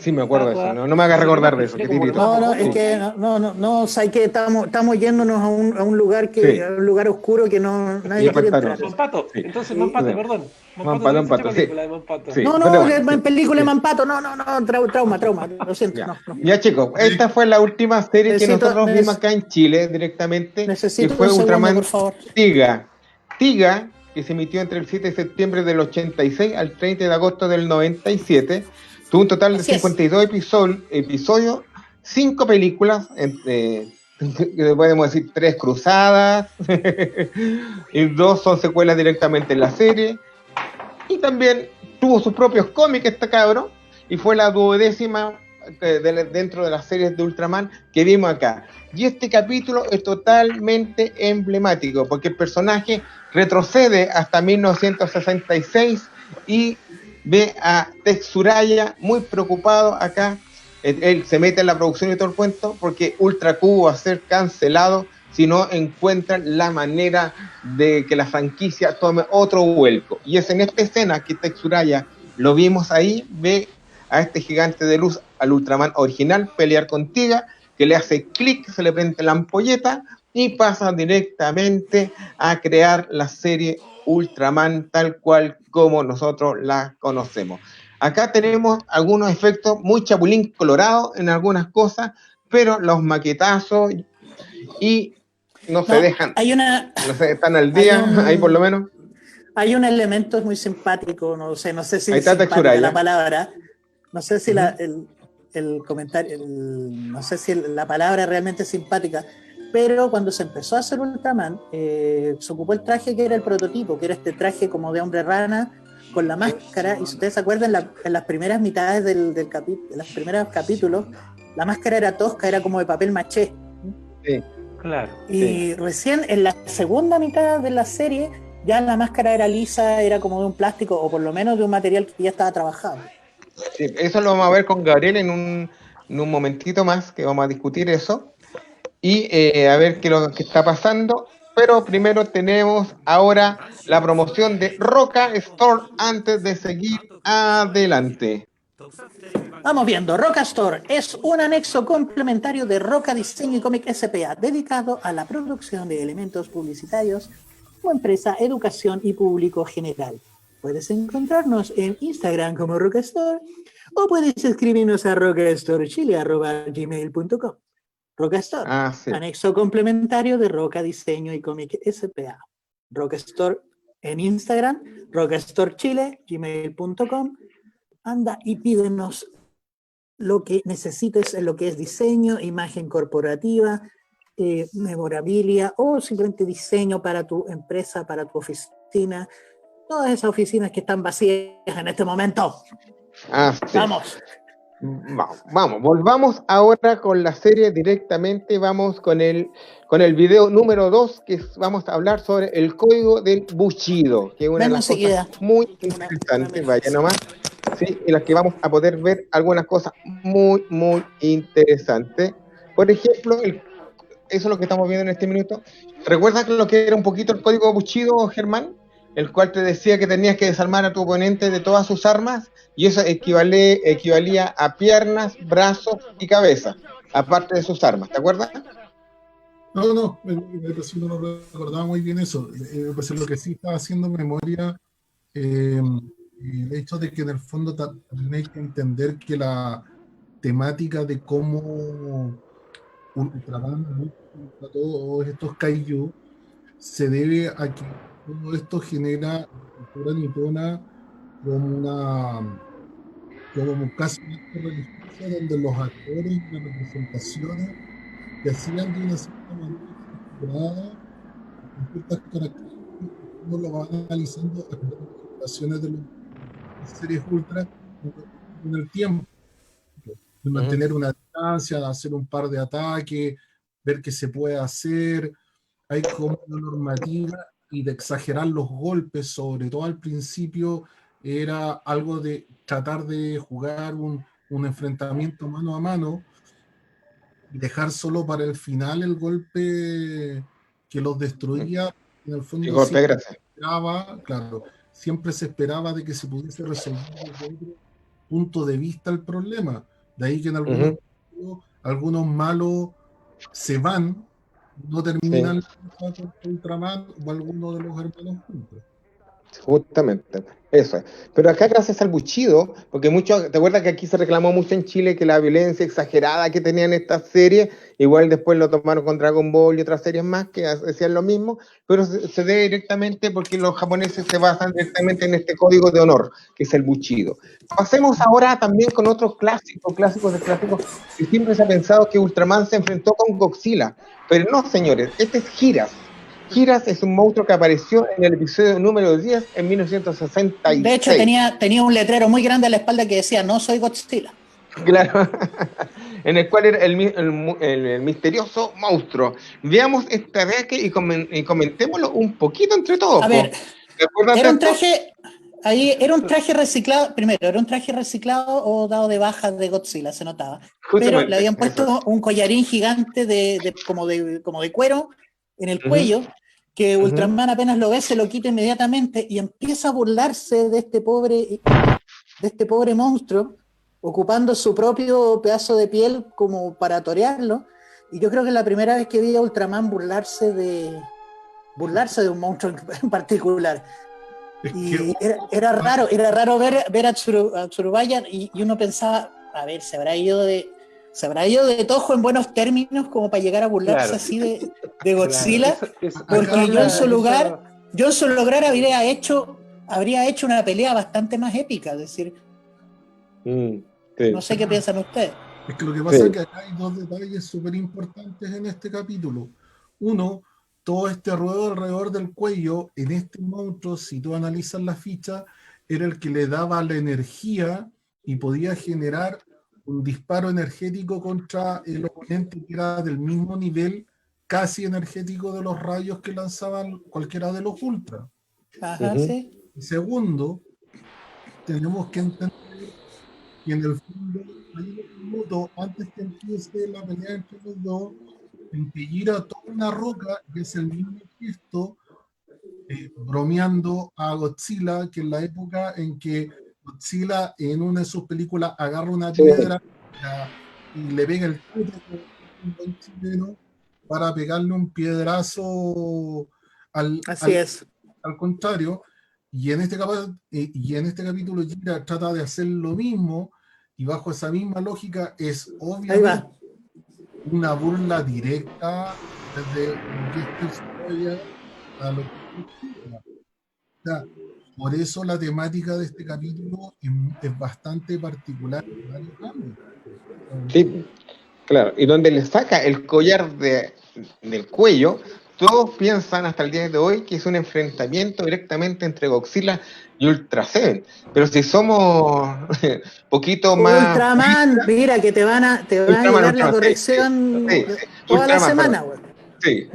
Sí, me acuerdo de eso, no me hagas recordar de eso. Es que no, o sea, que estamos yéndonos a un lugar a un lugar oscuro que nadie quiere entrar. Mampato, entonces Mampato, perdón. Mampato, sí. Sí. No, película de Mampato, no, trauma, lo siento. Ya chicos, esta fue la última serie que nosotros vimos acá en Chile directamente, que fue Ultraman por favor. Tiga, que se emitió entre el 7 de septiembre del 86 al 30 de agosto del 97. Tuvo un total de 52 episodios, 5 películas, podemos decir 3 cruzadas, y 2 son secuelas directamente en la serie. Y también tuvo sus propios cómics este cabro, y fue la 12ª dentro de las series de Ultraman que vimos acá. Y este capítulo es totalmente emblemático, porque el personaje retrocede hasta 1966 y ve a Tetsuraya muy preocupado acá. Él se mete en la producción y todo el cuento, porque Ultra Q va a ser cancelado si no encuentran la manera de que la franquicia tome otro vuelco. Y es en esta escena que Tetsuraya, lo vimos ahí, ve a este gigante de luz, al Ultraman original, pelear con Tiga, que le hace clic, se le prende la ampolleta y pasa directamente a crear la serie Ultraman tal cual como nosotros la conocemos. Acá tenemos algunos efectos muy chapulín colorado en algunas cosas, pero los maquetazos y no se dejan, no sé, están al día, ahí por lo menos. Hay un elemento muy simpático, no sé si ahí es simpática la palabra, no sé si el comentario, no sé si la palabra realmente es simpática, pero cuando se empezó a hacer Ultraman, se ocupó el traje que era el prototipo, que era este traje como de hombre rana, con la máscara, y si ustedes se acuerdan, en las primeras mitades de los primeros capítulos, la máscara era tosca, era como de papel maché. Sí, claro. Y recién en la segunda mitad de la serie, ya la máscara era lisa, era como de un plástico, o por lo menos de un material que ya estaba trabajado. Sí, eso lo vamos a ver con Gabriel en un momentito más, que vamos a discutir eso, y a ver qué es lo que está pasando. Pero primero tenemos ahora la promoción de Roca Store antes de seguir adelante. Vamos viendo, Roca Store es un anexo complementario de Roca Diseño y Cómic S.p.A. dedicado a la producción de elementos publicitarios como empresa, educación y público general. Puedes encontrarnos en Instagram como Roca Store o puedes escribirnos a rocastorechile@gmail.com. Roca Store, Sí. Anexo complementario de Roca Diseño y Cómic S.p.A. Roca Store en Instagram, rocastorechile@gmail.com. Anda y pídenos lo que necesites en lo que es diseño, imagen corporativa, memorabilia o simplemente diseño para tu empresa, para tu oficina, todas esas oficinas que están vacías en este momento. Sí. Vamos, volvamos ahora con la serie directamente, vamos con el video número 2, que vamos a hablar sobre el código del Bushido, que es una de las cosas muy interesantes, vaya nomás, sí, en las que vamos a poder ver algunas cosas muy, muy interesantes. Por ejemplo, eso es lo que estamos viendo en este minuto. ¿Recuerdas lo que era un poquito el código Bushido, Germán? El cual te decía que tenías que desarmar a tu oponente de todas sus armas, y eso equivalía a piernas, brazos y cabeza, aparte de sus armas, ¿te acuerdas? No recordaba muy bien eso. Pues lo que sí estaba haciendo memoria, el hecho de que en el fondo también hay que entender que la temática de cómo Ultraman a todos estos kaiju se debe a que todo esto genera cultura nipona como casi una acto religioso, donde los actores y las representaciones que hacían de una cierta manera estructurada, con ciertas características, uno lo va analizando a través de las generaciones de las series ultra en el tiempo, de mantener una distancia, de hacer un par de ataques, ver qué se puede hacer. Hay como una normativa, y de exagerar los golpes, sobre todo al principio, era algo de tratar de jugar un enfrentamiento mano a mano y dejar solo para el final el golpe que los destruía. En el fondo siempre se esperaba de que se pudiese resolver desde otro punto de vista el problema. De ahí que en algunos malos se van, no terminan con Ultraman o alguno de los hermanos juntos. Justamente, eso es. Pero acá gracias al Bushido, porque mucho, ¿te acuerdas que aquí se reclamó mucho en Chile que la violencia exagerada que tenían estas series, igual después lo tomaron con Dragon Ball y otras series más que hacían lo mismo, pero se debe directamente porque los japoneses se basan directamente en este código de honor, que es el Bushido. Pasemos ahora también con otros clásicos de clásicos, que siempre se ha pensado que Ultraman se enfrentó con Godzilla, pero no, señores, este es Giras. Giras es un monstruo que apareció en el episodio número 10 en 1966. De hecho, tenía un letrero muy grande a la espalda que decía, no soy Godzilla. Claro, en el cual era el misterioso monstruo. Veamos esta vez y comentémoslo un poquito entre todos. A ver, era un traje reciclado, primero, era un traje reciclado o dado de baja de Godzilla, se notaba. Pero le habían puesto un collarín gigante como de cuero en el cuello, que Ultraman apenas lo ve, se lo quita inmediatamente y empieza a burlarse de este pobre monstruo, ocupando su propio pedazo de piel como para torearlo. Y yo creo que es la primera vez que vi a Ultraman burlarse de un monstruo en particular. Y era raro ver a Tsurubaya y uno pensaba, a ver, se habrá ido de Toho en buenos términos como para llegar a burlarse así de Godzilla, porque yo en su lugar habría hecho una pelea bastante más épica, es decir, no sé qué piensan ustedes. Es que lo que pasa es que acá hay dos detalles súper importantes en este capítulo. Uno, todo este ruedo alrededor del cuello, en este monstruo, si tú analizas la ficha, era el que le daba la energía y podía generar un disparo energético contra el oponente que era del mismo nivel casi energético de los rayos que lanzaban cualquiera de los ultras. Ajá, sí. Y segundo, tenemos que entender que en el fondo hay un minuto antes que empiece la pelea entre los dos en que gira toda una roca, que es el mismo gesto bromeando a Godzilla, que en la época en que Godzilla en una de sus películas agarra una piedra y le pega el chute con un buen chileno para pegarle un piedrazo al contrario, y en este capítulo Gira trata de hacer lo mismo, y bajo esa misma lógica es obviamente una burla directa desde a lo que o sea, por eso la temática de este capítulo es bastante particular en varios ámbitos. Sí, claro, y donde le saca el collar del cuello, todos piensan hasta el día de hoy que es un enfrentamiento directamente entre Godzilla y Ultra Seven. Pero si somos poquito más... Ultraman, mira que te van a llegar la corrección toda la semana, güey. Sí,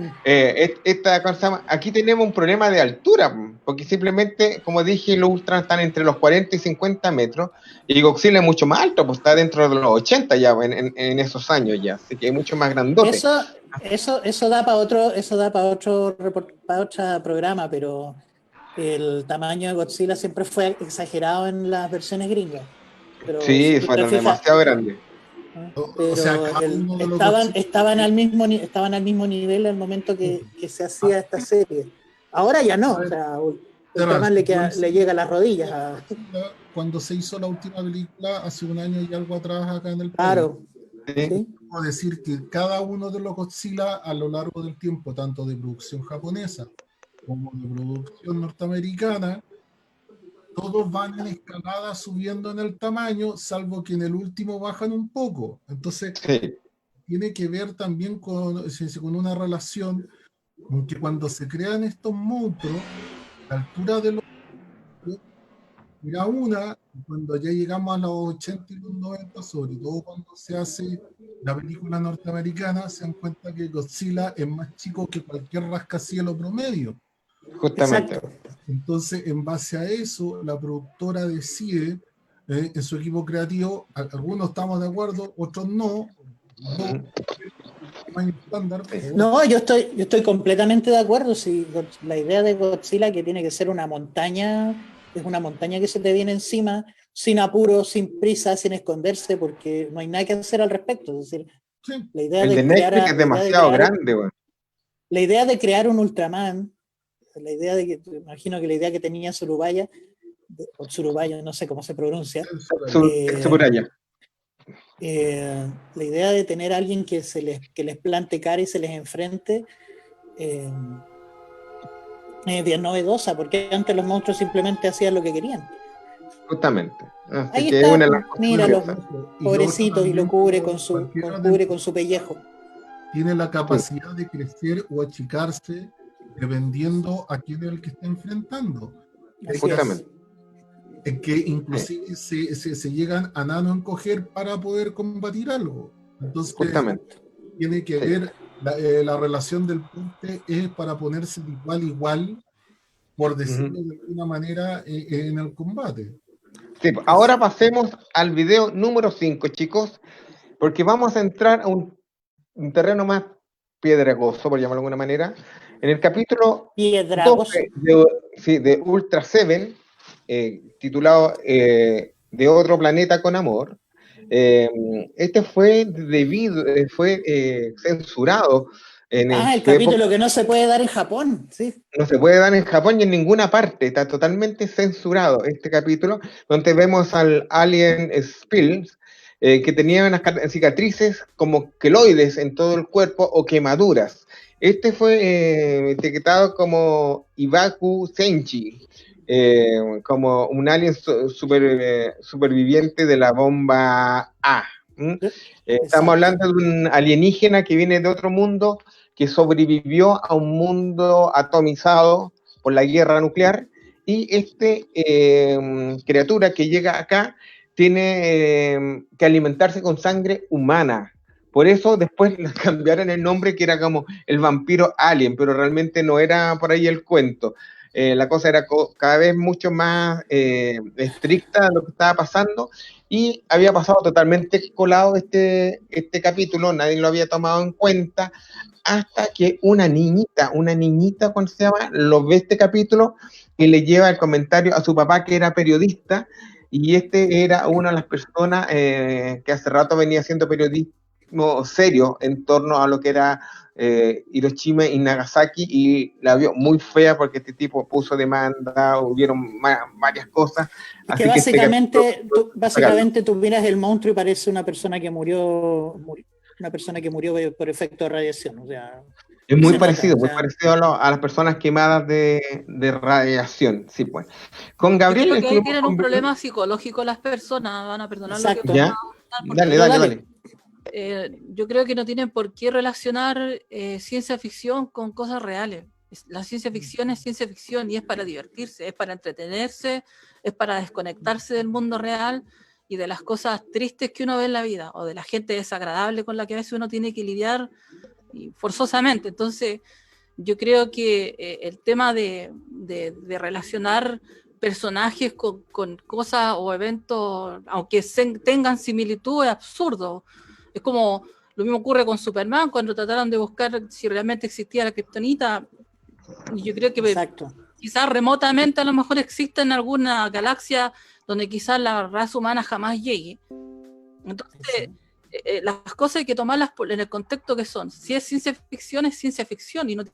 aquí tenemos un problema de altura, porque simplemente, como dije, los Ultras están entre los 40 y 50 metros, y Godzilla es mucho más alto, pues está dentro de los 80 ya, en esos años ya, así que es mucho más grandote. Eso da para otro programa, pero el tamaño de Godzilla siempre fue exagerado en las versiones gringas. Pero sí, fueron demasiado grandes. Pero estaban al mismo nivel al momento que se hacía esta serie. Ahora ya no, o sea, Ultraman le llega a las rodillas. Cuando se hizo la última película, hace un año y algo atrás acá en el país. Claro. ¿Sí? Puedo decir que cada uno de los Godzilla a lo largo del tiempo, tanto de producción japonesa como de producción norteamericana, todos van en escalada subiendo en el tamaño, salvo que en el último bajan un poco. Entonces, tiene que ver también con una relación en que cuando se crean estos monstruos, la altura de los era una, cuando ya llegamos a los 80 y los 90, sobre todo cuando se hace la película norteamericana, se dan cuenta que Godzilla es más chico que cualquier rascacielos promedio. Justamente. Entonces, en base a eso, la productora decide, en su equipo creativo, algunos estamos de acuerdo, otros no. No, yo estoy completamente de acuerdo. Si la idea de Godzilla, que tiene que ser una montaña, es una montaña que se te viene encima, sin apuro, sin prisa, sin esconderse, porque no hay nada que hacer al respecto. Es decir, la idea es demasiado grande, güey. La idea de crear un Ultraman la idea de que, me imagino que la idea que tenía Surubaya, o Surubaya, no sé cómo se pronuncia, Subraya. la idea de tener a alguien que les plante cara y se les enfrente, es bien novedosa, porque antes los monstruos simplemente hacían lo que querían. Justamente. Así Ahí que es está, una de las cosas míralo, curiosas. pobrecito, y lo cubre como con su, cualquiera cubre con su pellejo. tiene la capacidad de crecer o achicarse dependiendo a quién es el que está enfrentando. Así Justamente. Es que inclusive se llegan a nano encoger para poder combatir algo. Entonces, Justamente. tiene que Sí. ver la relación del puente es para ponerse de igual a igual, por decirlo de alguna manera, en el combate. Sí, ahora pasemos al video número 5, chicos, porque vamos a entrar a un terreno más piedragoso, por llamarlo de alguna manera. En el capítulo Piedragoso. 12 de Ultra Seven, titulado De otro planeta con amor, este fue censurado en El su época. capítulo que no se puede dar en Japón, sí. No se puede dar en Japón y en ninguna parte, está totalmente censurado este capítulo, donde vemos al Alien Spills, que tenía unas cicatrices como queloides en todo el cuerpo o quemaduras. Este fue etiquetado como Ibaku Senshi, como un alien superviviente de la bomba A. Estamos hablando de un alienígena que viene de otro mundo, que sobrevivió a un mundo atomizado por la guerra nuclear, y criatura que llega acá tiene que alimentarse con sangre humana. Por eso después le cambiaron el nombre, que era como el vampiro alien, pero realmente no era por ahí el cuento. La cosa era cada vez mucho más estricta de lo que estaba pasando, y había pasado totalmente colado este capítulo, nadie lo había tomado en cuenta, hasta que una niñita, ¿cómo se llama?, lo ve este capítulo y le lleva el comentario a su papá, que era periodista, y era una de las personas que hace rato venía haciendo periodismo serio en torno a lo que era Hiroshima y Nagasaki, y la vio muy fea porque este tipo puso demanda, hubieron varias cosas. Es que Así básicamente tú miras el monstruo y parece una persona que murió por efecto de radiación. O sea, es muy se parecido, nota, muy parecido a las personas quemadas de radiación. Sí, pues. Con Yo Gabriel creo que ahí estuvimos tienen un problema psicológico las personas, van a perdonar lo que exacto. voy a ¿Ya? contar, Dale. yo creo que no tienen por qué relacionar ciencia ficción con cosas reales. La ciencia ficción es ciencia ficción y es para divertirse, es para entretenerse, es para desconectarse del mundo real y de las cosas tristes que uno ve en la vida, o de la gente desagradable con la que a veces uno tiene que lidiar forzosamente. Entonces, yo creo que el tema de relacionar personajes con cosas o eventos, aunque tengan similitud, es absurdo. Es como lo mismo ocurre con Superman, cuando trataron de buscar si realmente existía la kriptonita. Y yo creo que quizás remotamente a lo mejor existe en alguna galaxia donde quizás la raza humana jamás llegue. Entonces, las cosas hay que tomarlas en el contexto que son. Si es ciencia ficción y no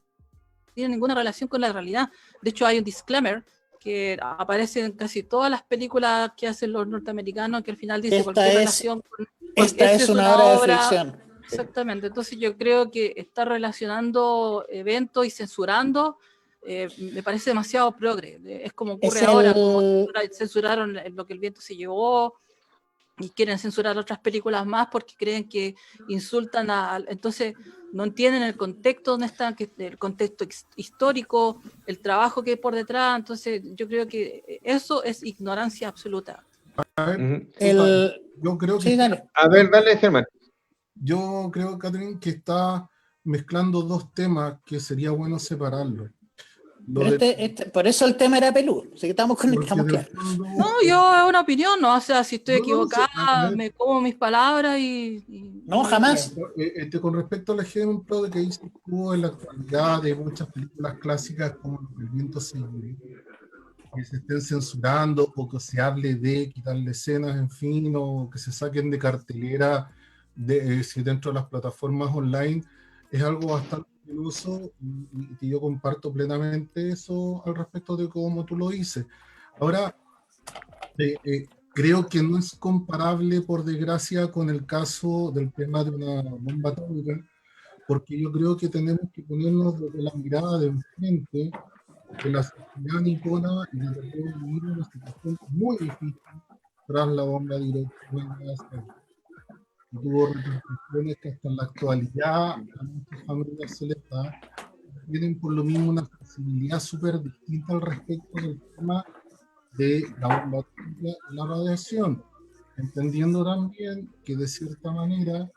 tiene ninguna relación con la realidad. De hecho, hay un disclaimer que aparece en casi todas las películas que hacen los norteamericanos, que al final dice cualquier relación con... Esta es una obra de ficción. Exactamente. Entonces yo creo que estar relacionando eventos y censurando me parece demasiado progre. Es como ocurre ahora, como censuraron lo que el viento se llevó, y quieren censurar otras películas más porque creen que insultan entonces no entienden el contexto donde están, el contexto histórico, el trabajo que hay por detrás. Entonces yo creo que eso es ignorancia absoluta. A ver, yo creo que dale, Germán. Yo creo, Catherine, que está mezclando dos temas que sería bueno separarlos. Por eso el tema era peludo, así que estamos claros. No, yo es una opinión, no, o sea, si estoy equivocada, me como mis palabras No, jamás. Con respecto al ejemplo de que dices tú en la actualidad de muchas películas clásicas como El viento se llevó, que se estén censurando o que se hable de quitarle escenas, en fin, o que se saquen de cartelera si dentro de las plataformas online, es algo bastante uso y yo comparto plenamente eso al respecto de cómo tú lo dices. Ahora, creo que no es comparable, por desgracia, con el caso del tema de una bomba atómica, porque yo creo que tenemos que ponernos desde la mirada de enfrente de la sociedad nipona y de vivir una situación muy difícil tras la bomba de Hiroshima y Nagasaki. Tuvo repercusiones que hasta en la actualidad a muchas familias se les da, tienen por lo mismo una sensibilidad súper distinta al respecto del tema de la bomba atómica y la radiación, entendiendo también que de cierta manera,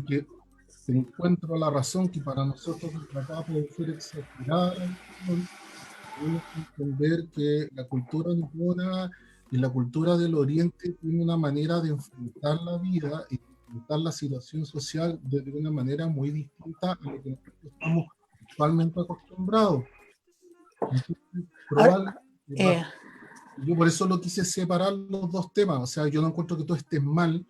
que se encuentra la razón que para nosotros acá puede ser exagerada, tenemos que entender que la cultura nipona y la cultura del Oriente tiene una manera de enfrentar la vida y enfrentar la situación social de una manera muy distinta a lo que nosotros estamos actualmente acostumbrados. Entonces, yo por eso lo quise separar los dos temas. O sea, yo no encuentro que tú estés mal,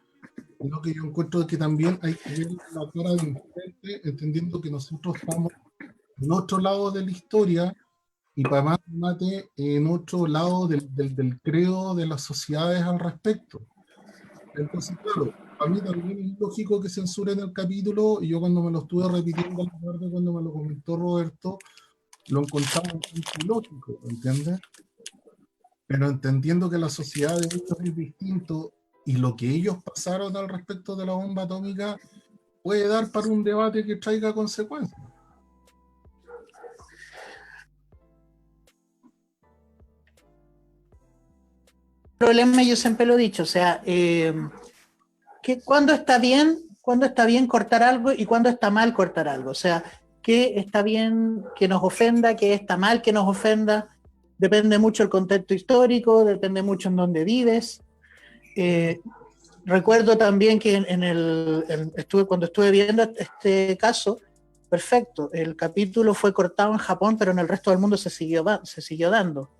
sino que yo encuentro que también hay que ver la cara de enfrente, entendiendo que nosotros estamos en otro lado de la historia y para más mate en otro lado del credo de las sociedades al respecto. Entonces, claro, a mí también es lógico que censuren el capítulo, y yo cuando me lo estuve repitiendo a la tarde, cuando me lo comentó Roberto, lo encontraba muy lógico, ¿entiendes? Pero entendiendo que la sociedad de ellos es distinto y lo que ellos pasaron al respecto de la bomba atómica puede dar para un debate que traiga consecuencias. Problema, yo siempre lo he dicho, o sea, que cuando está bien cortar algo y cuando está mal cortar algo, o sea, que está bien que nos ofenda, que está mal que nos ofenda, depende mucho el contexto histórico, depende mucho en dónde vives. Recuerdo también que cuando estuve viendo este caso, perfecto, el capítulo fue cortado en Japón, pero en el resto del mundo se siguió dando.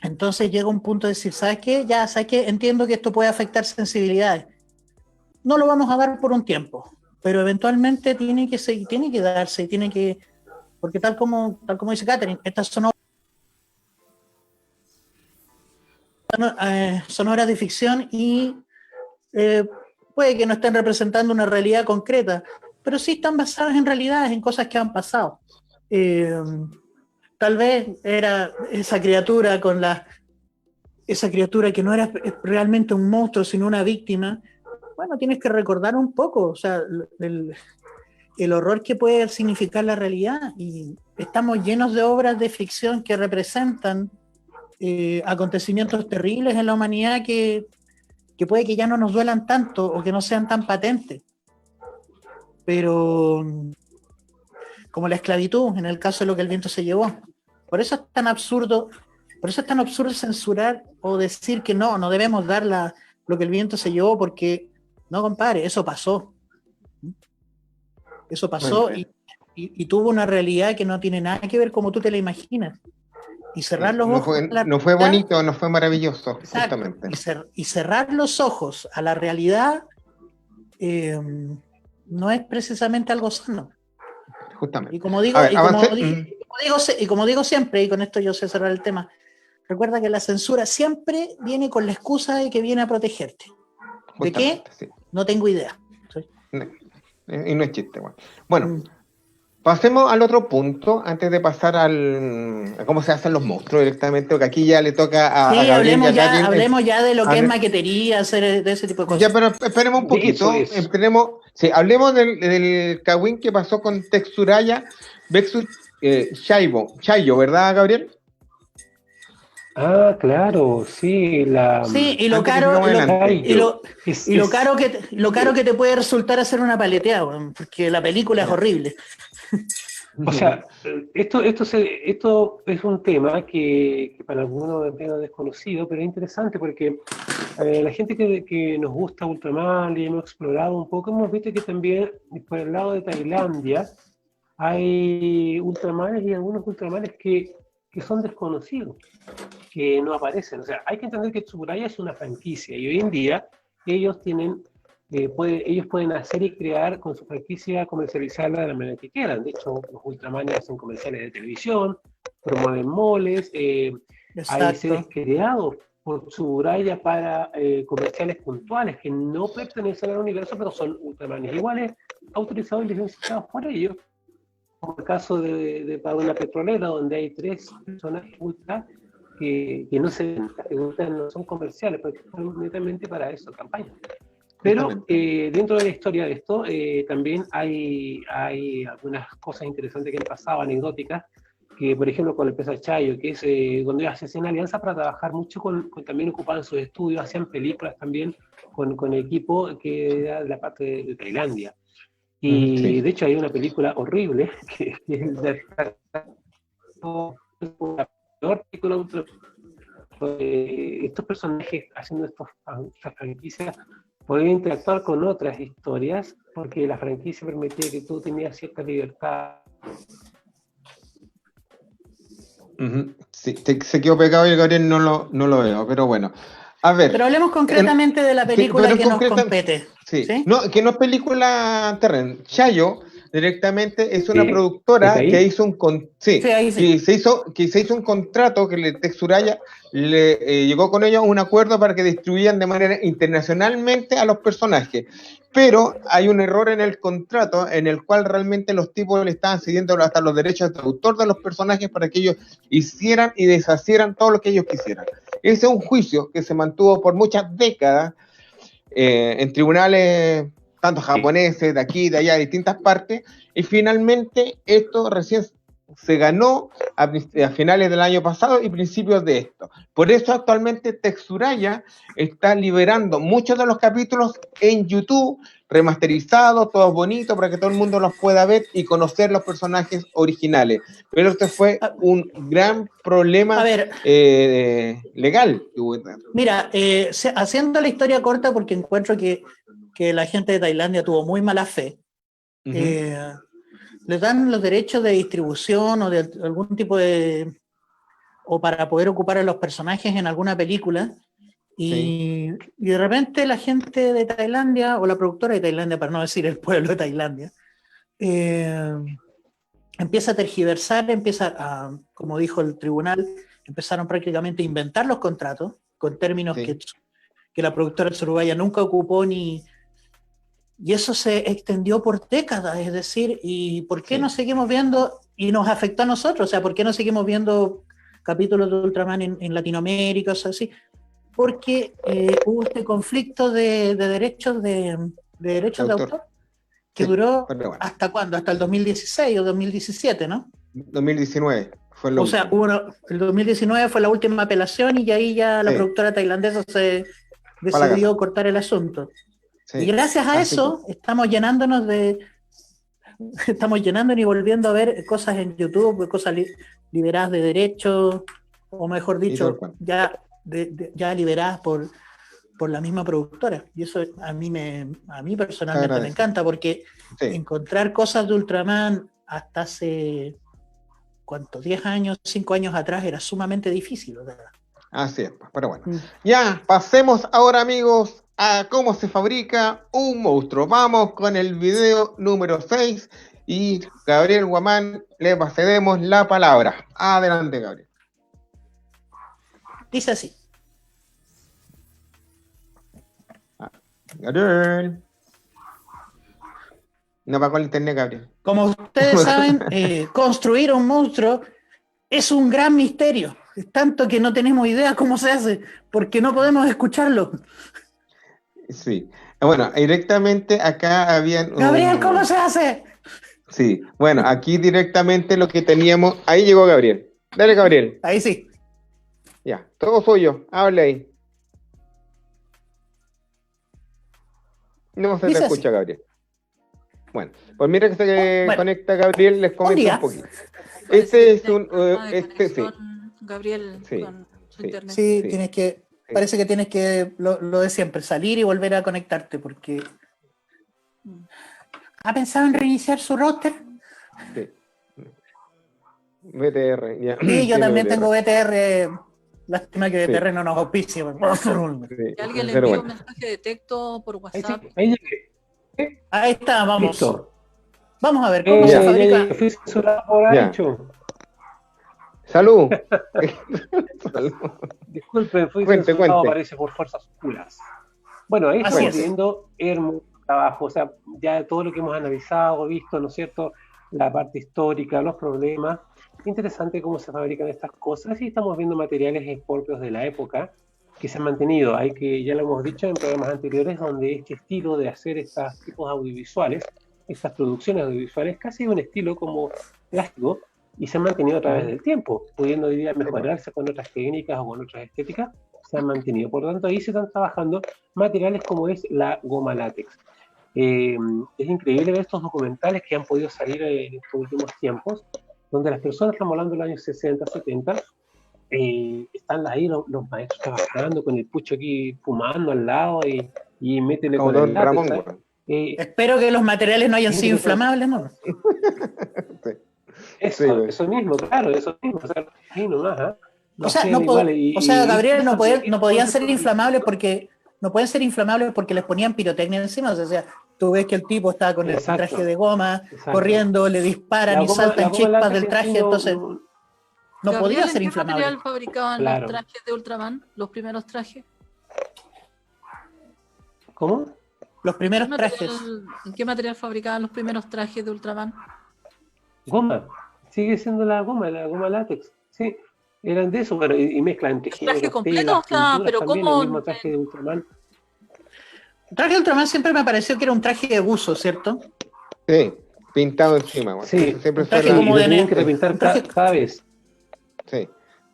Entonces llega un punto de decir, ¿sabes qué? Entiendo que esto puede afectar sensibilidades. No lo vamos a dar por un tiempo, pero eventualmente tiene que darse, porque tal como dice Catherine, estas son obras de ficción y puede que no estén representando una realidad concreta, pero sí están basadas en realidades, en cosas que han pasado. Tal vez era esa criatura que no era realmente un monstruo, sino una víctima. Bueno, tienes que recordar un poco, o sea, el horror que puede significar la realidad. Y estamos llenos de obras de ficción que representan acontecimientos terribles en la humanidad que puede que ya no nos duelan tanto o que no sean tan patentes. Pero como la esclavitud, en el caso de Lo que el viento se llevó. Por eso es tan absurdo censurar o decir que no debemos dar Lo que el viento se llevó, porque no, compadre, eso pasó. Eso pasó y tuvo una realidad que no tiene nada que ver como tú te la imaginas. Y cerrar los ojos. No fue bonito, no fue maravilloso, exacto, justamente. Y cerrar los ojos a la realidad no es precisamente algo sano. Justamente. Y como digo siempre, y con esto yo sé cerrar el tema, recuerda que la censura siempre viene con la excusa de que viene a protegerte. ¿De qué? Sí. No tengo idea. ¿Sí? Y no es chiste. Bueno, pasemos al otro punto antes de pasar a cómo se hacen los monstruos directamente, porque aquí ya le toca a Gabriel. Hablemos ya de lo que es maquetería, hacer de ese tipo de cosas. Ya, pero esperemos un poquito. Hablemos del Kawin que pasó con Texuraya versus Chayo, ¿verdad, Gabriel? Ah, claro, sí. Y lo caro que te puede resultar hacer una paleteada, porque la película es horrible. O sea, esto es un tema que para algunos es medio desconocido, pero es interesante porque la gente que nos gusta Ultraman y hemos explorado un poco, hemos visto que también por el lado de Tailandia hay Ultramanes y algunos Ultramanes que son desconocidos, que no aparecen. O sea, hay que entender que Tsuburaya es una franquicia y hoy en día ellos tienen ellos pueden hacer y crear con su franquicia, comercializarla de la manera que quieran. De hecho, los Ultraman hacen comerciales de televisión, promueven moles, hay seres Exacto. creados por Tsuburaya para comerciales puntuales que no pertenecen al universo, pero son Ultramanes iguales, autorizados y licenciados por ellos. Como el caso para una petrolera, donde hay 3 personajes ultra que no no son comerciales, porque son netamente para eso, campaña. Pero dentro de la historia de esto, también hay algunas cosas interesantes que han pasado, anecdóticas, que por ejemplo con la empresa Chayo, que es donde ellos hacían alianza para trabajar mucho también ocupaban sus estudios, hacían películas también con equipo que era de la parte de Tailandia. Y de hecho hay una película horrible que es la peor película. Estos personajes haciendo estas franquicias podían interactuar con otras historias porque la franquicia permitía que tú tenías cierta libertad. Sí, se quedó pegado y Gabriel no lo veo, pero bueno. A ver. Pero hablemos concretamente de la película que nos compete. Sí. ¿Sí? No, que no es película Terren. Chayo directamente es una productora que hizo que se hizo un contrato que Tsuraya llegó con ellos a un acuerdo para que distribuyan de manera internacionalmente a los personajes. Pero hay un error en el contrato en el cual realmente los tipos le estaban cediendo hasta los derechos de autor de los personajes para que ellos hicieran y deshacieran todo lo que ellos quisieran. Ese es un juicio que se mantuvo por muchas décadas en tribunales, tanto japoneses, de aquí, de allá, de distintas partes, y finalmente esto recién se ganó a finales del año pasado y principios de esto. Por eso actualmente Tsuraya está liberando muchos de los capítulos en YouTube, remasterizados, todos bonitos, para que todo el mundo los pueda ver y conocer los personajes originales. Pero este fue un gran problema legal. Mira, haciendo la historia corta, porque encuentro que la gente de Tailandia tuvo muy mala fe, les dan los derechos de distribución o de algún tipo o para poder ocupar a los personajes en alguna película, y de repente la gente de Tailandia, o la productora de Tailandia, para no decir el pueblo de Tailandia, empieza a tergiversar, como dijo el tribunal, empezaron prácticamente a inventar los contratos con términos que la productora Tsurubaya nunca ocupó y eso se extendió por décadas. Es decir, ¿y por qué no seguimos viendo? Y nos afectó a nosotros, o sea, ¿por qué no seguimos viendo capítulos de Ultraman en Latinoamérica, o sea, así? Porque hubo este conflicto de derechos de autor que duró ¿hasta cuándo? Hasta el 2016 o 2017, ¿no? 2019 fue lo último. O sea, el 2019 fue la última apelación y ahí ya la productora tailandesa se decidió cortar el asunto. Y gracias a eso estamos llenándonos y volviendo a ver cosas en YouTube, cosas liberadas de derechos, o mejor dicho, ya liberadas por la misma productora. Y eso a mí personalmente me encanta, porque encontrar cosas de Ultraman hasta hace, ¿cuánto? 10 años, 5 años atrás era sumamente difícil, ¿verdad? Así es, pero bueno. Ya, pasemos ahora, amigos, a cómo se fabrica un monstruo. Vamos con el video número 6 y Gabriel Guamán, le cedemos la palabra. Adelante, Gabriel. Dice así. Gabriel. No va con el internet, Gabriel. Como ustedes saben, construir un monstruo es un gran misterio. Es tanto que no tenemos idea cómo se hace, porque no podemos escucharlo. Sí. Bueno, directamente acá habían... Gabriel, ¿cómo se hace? Sí. Bueno, aquí directamente lo que teníamos... Ahí llegó Gabriel. Dale, Gabriel. Ahí sí. Ya, todo suyo. Hable ahí. No se te escucha, Gabriel. Bueno, pues mira que se conecta Gabriel, les comento un poquito. Este es un... Gabriel, con su internet. Sí, tienes que... Parece que tienes que, lo de siempre, salir y volver a conectarte, porque... ¿Ha pensado en reiniciar su router? Sí. VTR, ya. Sí, yo también tengo VTR Lástima que de Sí. terreno nos auspicia. Sí, Que alguien le pero envíe bueno. un mensaje de texto por Ahí WhatsApp. sí, ahí llegué. Ahí está, vamos. Listo. Vamos a ver cómo se Ya. Ya fabrica. llegué. Fui censurado por Ya. Aicho. Salud. Salud. Disculpen, fui Cuente, censurado, cuente. parece, por fuerzas oscuras. Bueno, ahí Así estamos es. viendo hermoso trabajo, o sea, ya todo lo que hemos analizado, visto, ¿no es cierto? La parte histórica, los problemas. Interesante cómo se fabrican estas cosas y estamos viendo materiales propios de la época que se han mantenido. Hay que, ya lo hemos dicho en programas anteriores, donde este estilo de hacer estos tipos audiovisuales, estas producciones audiovisuales, casi un estilo como plástico y se han mantenido a través del tiempo, pudiendo hoy día mejorarse con otras técnicas o con otras estéticas, se han mantenido. Por lo tanto, ahí se están trabajando materiales como es la goma látex. Es increíble ver estos documentales que han podido salir en estos últimos tiempos, donde las personas, estamos hablando de los años 60, 70, están ahí los maestros trabajando con el pucho aquí fumando al lado y métele Como con el Don látex, Ramón, ¿sabes? weón. Espero que los materiales no hayan es sido interesante. inflamables, ¿no? Sí. Eso, Sí, güey. eso mismo, claro, eso mismo, o sea, sí, nomás, ¿eh? Lo O sea, hacían igual Gabriel, no interesante, podían ser inflamables porque no pueden ser inflamables porque les ponían pirotecnia encima. O sea, tú ves que el tipo está con el Exacto. traje de goma, Exacto. corriendo, le disparan y saltan chispas látex del en sí traje, entonces no podía Gabriel, ser ¿en qué inflamable. material fabricaban Claro. los trajes de Ultraman? Los primeros trajes. ¿Cómo? Los primeros ¿Qué trajes. ¿En qué material fabricaban los primeros trajes de Ultraman? Goma. Sigue siendo la goma látex. Sí, eran de eso, pero y mezclan entre ¿El traje géneros, completo? telas, O sea, pinturas pero también, ¿cómo? el mismo traje de Ultraman. El traje de Ultraman siempre me pareció que era un traje de buzo, ¿cierto? Sí, pintado encima, güey. Sí, Siempre un traje fue la... Sí, y como lo de tenían ne- que repintar un traje- cada vez. Sí,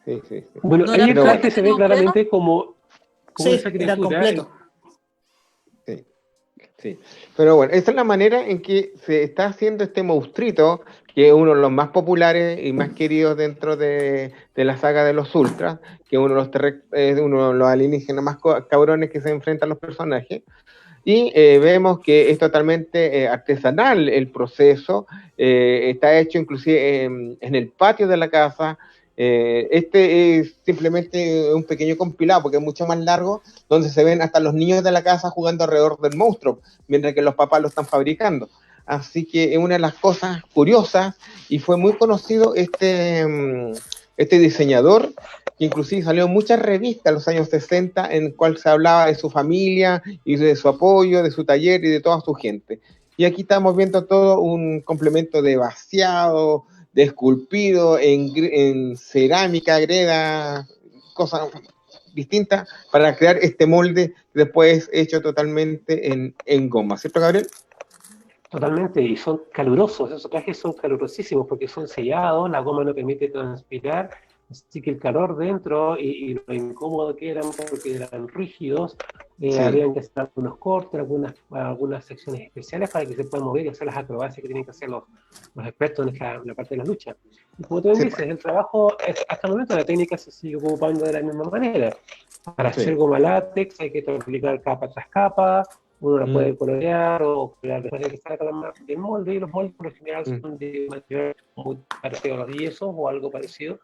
sí, sí, sí. Bueno, ¿No ahí era el Pero traje bueno. se ve claramente como Sí, esa era criatura. completo. Sí, sí. Pero bueno, esa es la manera en que se está haciendo este monstruito, que es uno de los más populares y más queridos dentro de la saga de los Ultras, que es uno de los alienígenas más cabrones que se enfrentan a los personajes. Y vemos que es totalmente artesanal el proceso, está hecho inclusive en el patio de la casa. Este es simplemente un pequeño compilado porque es mucho más largo, donde se ven hasta los niños de la casa jugando alrededor del monstruo, mientras que los papás lo están fabricando. Así que es una de las cosas curiosas y fue muy conocido este diseñador, que inclusive salió en muchas revistas en los años 60 en cual se hablaba de su familia y de su apoyo, de su taller y de toda su gente. Y aquí estamos viendo todo un complemento de vaciado, de esculpido en cerámica, greda, cosas distintas para crear este molde después hecho totalmente en goma. ¿Cierto, Gabriel? Totalmente, y son calurosos, esos trajes son calurosísimos porque son sellados, la goma no permite transpirar, así que el calor dentro y lo incómodo que eran porque eran rígidos, Sí. habían que hacer algunos cortes, algunas secciones especiales para que se puedan mover y hacer las acrobacias que tienen que hacer los expertos en la parte de la lucha. Y como tú Sí. dices, el trabajo, hasta el momento la técnica se sigue ocupando de la misma manera. Para Sí. hacer goma látex hay que aplicar capa tras capa, uno la puede colorear o colorear después de que salga el molde, y los moldes por lo general son de material muy parecido a los yesos o algo parecido,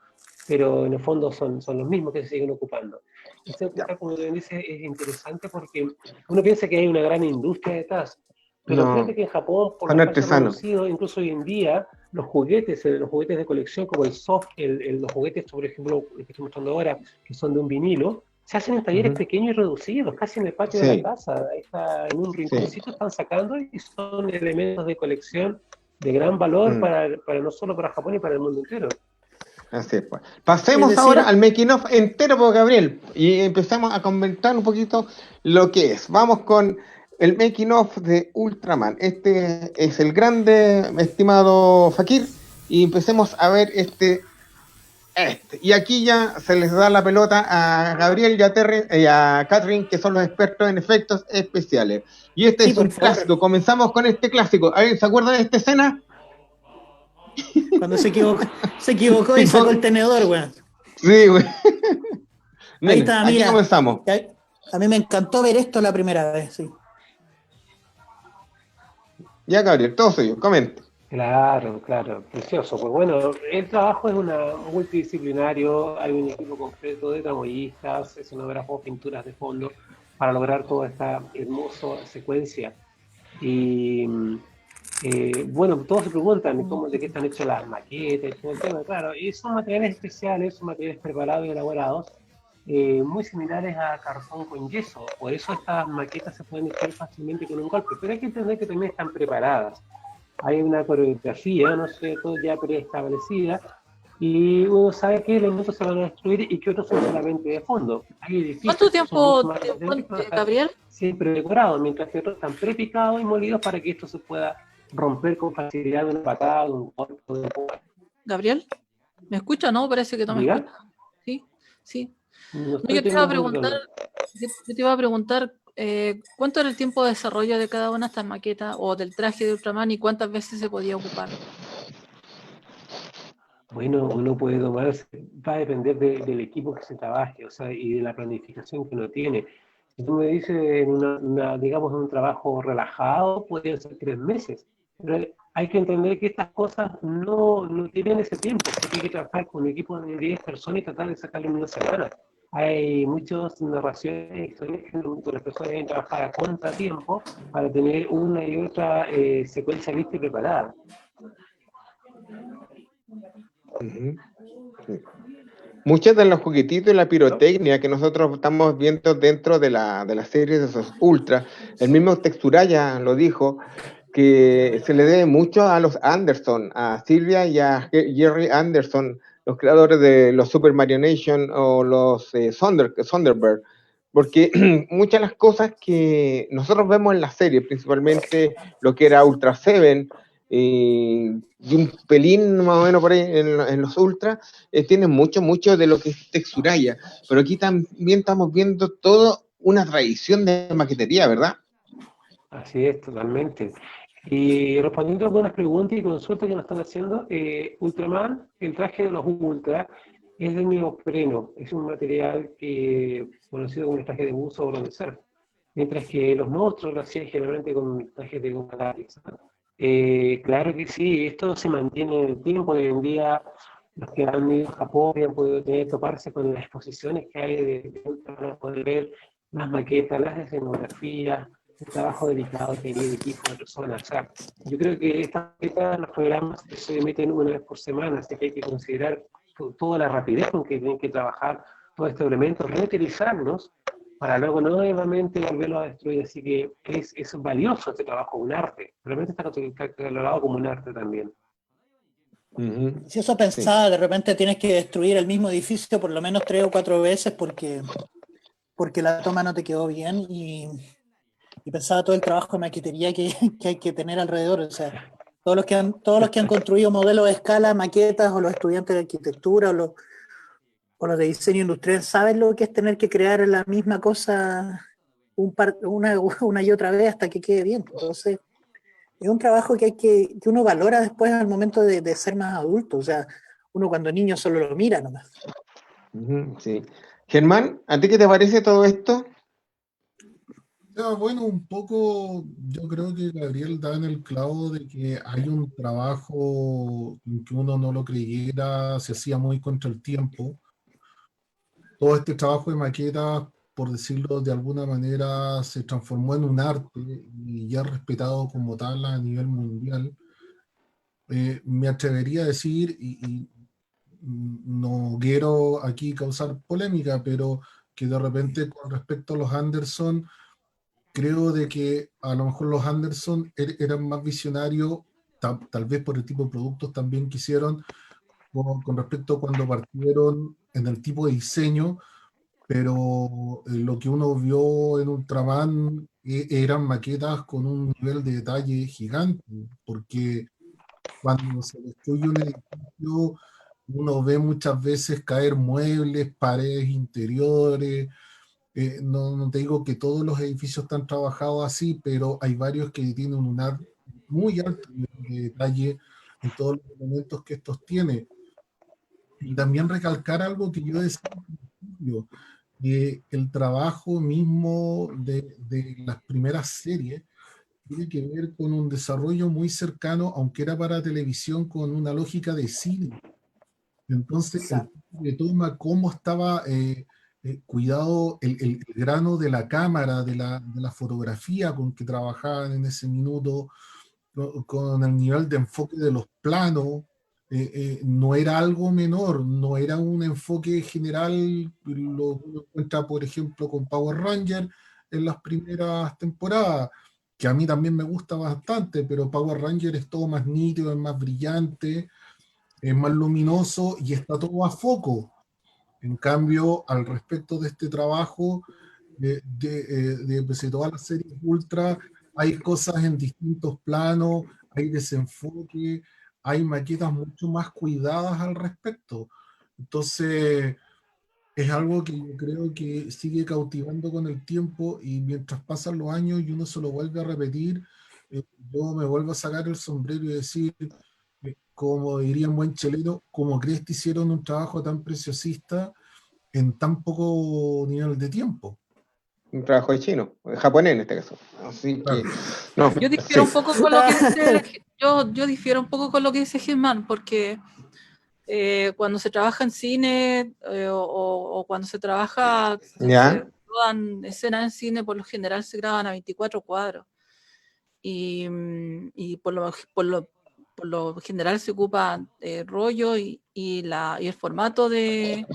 pero en el fondo son los mismos que se siguen ocupando. Esto, como tú dices, es interesante porque uno piensa que hay una gran industria detrás, pero No. fíjate que en Japón, por Son los espacios artesanos. reducidos, incluso hoy en día, los juguetes de colección como el soft, los juguetes, por ejemplo, los que estoy mostrando ahora, que son de un vinilo, se hacen en talleres pequeños y reducidos, casi en el patio de la casa. Ahí está, en un rinconcito están sacando y son elementos de colección de gran valor para no solo para Japón y para el mundo entero. Así es, pues. Pasemos ahora al making of entero por Gabriel y empezamos a comentar un poquito lo que es. Vamos con el making of de Ultraman. Este es el grande, estimado Fakir, y empecemos a ver este. Y aquí ya se les da la pelota a Gabriel y a Catherine, que son los expertos en efectos especiales. Y este es un clásico. Comenzamos con este clásico. ¿Alguien se acuerda de esta escena? Cuando se equivocó y sacó el tenedor, güey. Sí, güey. Ahí está, aquí mira. Comenzamos. A mí me encantó ver esto la primera vez, sí. Ya, Gabriel, todo suyo, comente. Claro, claro, precioso. Pues bueno, el trabajo es una multidisciplinario, hay un equipo completo de tramoyistas, escenógrafos, pinturas de fondo, para lograr toda esta hermosa secuencia. Y bueno, todos se preguntan cómo, de qué están hechas las maquetas y todo el tema. Claro, y son materiales especiales, son materiales preparados y elaborados, muy similares a cartón con yeso. Por eso estas maquetas se pueden hacer fácilmente con un golpe. Pero hay que entender que también están preparadas. Hay una coreografía, ¿no es cierto?, ya preestablecida, y uno sabe qué elementos se van a destruir y qué otros son solamente de fondo. Hay ¿Cuánto edificios que son mucho tiempo, más grandes que van a estar Gabriel? siempre decorados, mientras que otros están prepicados y molidos para que esto se pueda romper con facilidad de una patada, de un golpe, de un puño. Gabriel, ¿me escucha? No, parece que no me ¿Diga? escucha. Sí, sí. No No, estoy yo te iba a teniendo un preguntar, retorno. yo te iba a preguntar ¿cuánto era el tiempo de desarrollo de cada una de estas maquetas o del traje de Ultraman y cuántas veces se podía ocupar? Bueno, uno puede tomarse, va a depender del equipo que se trabaje, o sea, y de la planificación que uno tiene. Si tú me dices, en digamos, un trabajo relajado, podrían ser 3 meses. Pero hay que entender que estas cosas no tienen ese tiempo, porque hay que trabajar con un equipo de 10 personas y tratar de sacarlo en una semana. Hay muchas narraciones, historias que las personas deben trabajar a contratiempo para tener una y otra secuencia lista y preparada. Ujú. Sí. Muchos de los juguetitos y la pirotecnia que nosotros estamos viendo dentro de la serie de esos Ultra, el mismo Texturaya lo dijo, que se le debe mucho a los Anderson, a Silvia y a Jerry Anderson, los creadores de los Super Marionation o los Thunderbird, porque muchas de las cosas que nosotros vemos en la serie, principalmente lo que era Ultra Seven, y un pelín más o menos por ahí en los Ultra, tiene mucho de lo que es Texuraya, pero aquí también estamos viendo toda una tradición de maquetería, ¿verdad? Así es, totalmente. Y respondiendo a algunas preguntas y consultas que nos están haciendo, Ultraman, el traje de los Ultra, es de neopreno, es un material conocido como el traje de buzo o bronzer, mientras que los monstruos lo hacían generalmente con trajes de goma látex, ¿no? Claro que sí, esto se mantiene en el tiempo. Hoy en día, los que han ido a Japón y han podido toparse con las exposiciones que hay de Ultraman, poder ver las maquetas, las escenografías, el trabajo delicado que hay de equipo de personas. O sea, yo creo que los programas se emiten una vez por semana, así que hay que considerar toda la rapidez con que tienen que trabajar todos estos elementos, reutilizarlos para luego nuevamente volverlo a destruir. Así que es valioso este trabajo, un arte. Realmente está catalogado como un arte también. Uh-huh. Si eso pensaba, sí. De repente tienes que destruir el mismo edificio por lo menos 3 o 4 veces porque la toma no te quedó bien y pensaba todo el trabajo de maquetería que hay que tener alrededor. O sea, todos los que han construido modelos de escala, maquetas, o los estudiantes de arquitectura, o los de diseño industrial, saben lo que es tener que crear la misma cosa una y otra vez hasta que quede bien. Entonces, es un trabajo que uno valora después al momento de ser más adulto. O sea, uno cuando niño solo lo mira nomás. Sí. Germán, ¿a ti qué te parece todo esto? Bueno, un poco yo creo que Gabriel da en el clavo de que hay un trabajo que uno no lo creyera, se hacía muy contra el tiempo. Todo este trabajo de maquetas, por decirlo de alguna manera, se transformó en un arte y ya respetado como tal a nivel mundial. Me atrevería a decir, y no quiero aquí causar polémica, pero que de repente con respecto a los Anderson, creo de que a lo mejor los Anderson eran más visionarios, tal vez por el tipo de productos también que hicieron, con respecto a cuando partieron en el tipo de diseño, pero lo que uno vio en Ultraman eran maquetas con un nivel de detalle gigante, porque cuando se destruye un edificio, uno ve muchas veces caer muebles, paredes interiores. No te digo que todos los edificios están trabajados así, pero hay varios que tienen un muy alto nivel de detalle en todos los elementos que estos tienen. Y también recalcar algo que yo decía al principio, el trabajo mismo de las primeras series tiene que ver con un desarrollo muy cercano, aunque era para televisión, con una lógica de cine. Entonces, el Exacto. tipo que toma cómo estaba cuidado el grano de la cámara, de la fotografía con que trabajaban en ese minuto, con el nivel de enfoque de los planos, no era algo menor, no era un enfoque general, lo que uno encuentra, por ejemplo, con Power Ranger en las primeras temporadas, que a mí también me gusta bastante, pero Power Ranger es todo más nítido, es más brillante, es más luminoso y está todo a foco. En cambio, al respecto de este trabajo, pues, de todas las series ultra, hay cosas en distintos planos, hay desenfoque, hay maquetas mucho más cuidadas al respecto. Entonces, es algo que yo creo que sigue cautivando con el tiempo y mientras pasan los años y uno se lo vuelve a repetir, eh, yo me vuelvo a sacar el sombrero y decir, como diría un buen chelero, como crees que hicieron un trabajo tan preciosista en tan poco nivel de tiempo. Un trabajo de chino, de japonés en este caso. Así que, Claro. no, Yo difiero sí. un poco con lo que dice, yo difiero un poco con lo que dice Germán, porque cuando se trabaja en cine o cuando se trabaja, se ¿Ya? rodan escenas en cine, por lo general se graban a 24 cuadros. Y por lo general se ocupa rollo y el formato de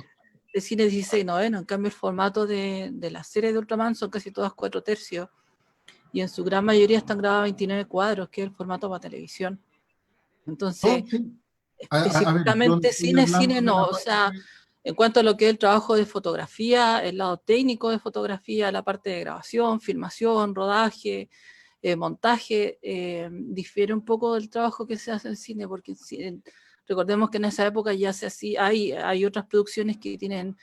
cine 16:9. En cambio el formato de la serie de Ultraman son casi todas 4/3 y en su gran mayoría están grabadas 29 cuadros, que es el formato para televisión. Entonces, No, sí. A ver, yo no específicamente estoy hablando cine de no, la o parte sea, en cuanto a lo que es el trabajo de fotografía, el lado técnico de fotografía, la parte de grabación, filmación, rodaje, montaje, difiere un poco del trabajo que se hace en cine, porque recordemos que en esa época ya se hacía, hay otras producciones que tienen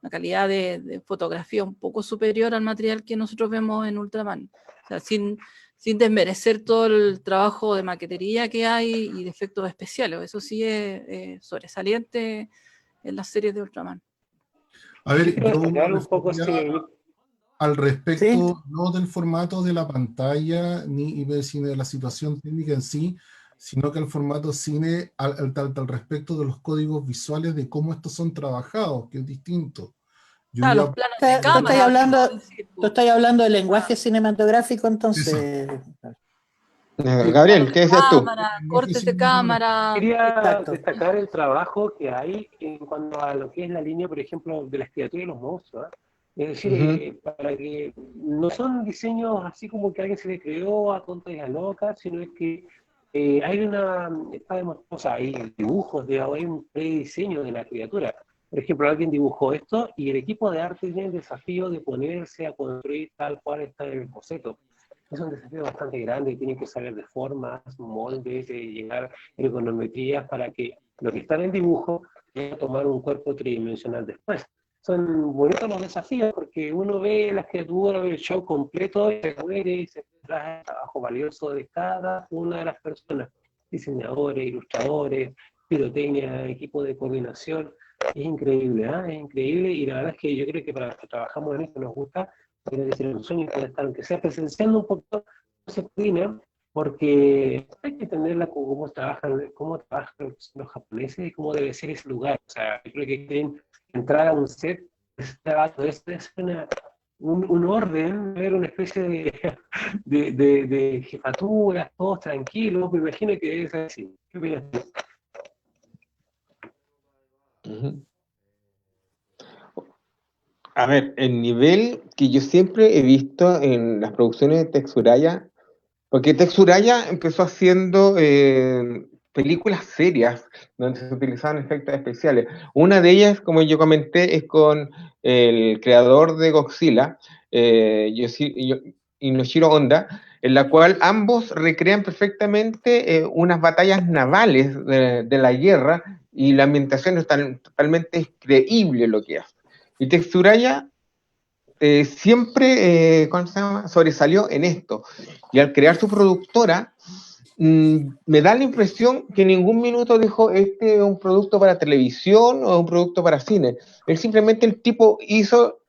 una calidad de fotografía un poco superior al material que nosotros vemos en Ultraman. O sea, sin desmerecer todo el trabajo de maquetería que hay y de efectos especiales. Eso sí es sobresaliente en las series de Ultraman. A Yo ver, quiero yo destacar me un poco, refería sí, al Sí, respecto, no del formato de la pantalla, ni de la situación técnica en sí, sino que el formato cine, al respecto de los códigos visuales de cómo estos son trabajados, que es distinto. Yo Claro, ya, los planos de tú estás cámara, hablando, quiero decir, tú estás hablando del lenguaje cinematográfico, eso, entonces. sí, planos Gabriel, de ¿qué dices tú? cámara, lenguaje cortes de cinematográfico. cámara. quería Exacto. destacar el trabajo que hay en cuanto a lo que es la línea, por ejemplo, de las criaturas y los monstruos. ¿Eh? Es decir, Ujú. para que no son diseños así como que alguien se le creó a tonta y a loca, sino es que hay o sea, hay dibujos, hay un prediseño de la criatura. Por ejemplo, alguien dibujó esto y el equipo de arte tiene el desafío de ponerse a construir tal cual está en el boceto. Es un desafío bastante grande y tienen que saber de formas, moldes, de llegar ergonometrías para que lo que está en el dibujo pueda tomar un cuerpo tridimensional después. Son bonitos los desafíos porque uno ve las criaturas, ve el show completo y se muere y se trae el trabajo valioso de cada una de las personas, diseñadores, ilustradores, pirotecnia, equipo de coordinación. Es increíble, ¿eh? Es increíble y la verdad es que yo creo que para los que trabajamos en esto nos gusta, tiene que ser un sueño poder estar, aunque sea presenciando un poquito ese cine, porque hay que entender cómo trabajan los japoneses y cómo debe ser ese lugar. O sea, yo creo que quieren entrar a un set, es un orden, ver una especie de jefaturas, todos tranquilos, me imagino que debe ser así. ¿Qué opinas tú? Ujú. A ver, el nivel que yo siempre he visto en las producciones de Tetsuraya, porque Tetsuraya empezó haciendo películas serias donde se utilizaban efectos especiales. Una de ellas, como yo comenté, es con el creador de Godzilla, Inoshiro Honda, en la cual ambos recrean perfectamente unas batallas navales de la guerra y la ambientación es totalmente increíble lo que hace. Y Tetsuraya siempre ¿cómo se llama? Sobresalió en esto. Y al crear su productora, me da la impresión que en ningún minuto dijo este es un producto para televisión o un producto para cine. Él simplemente el tipo hizo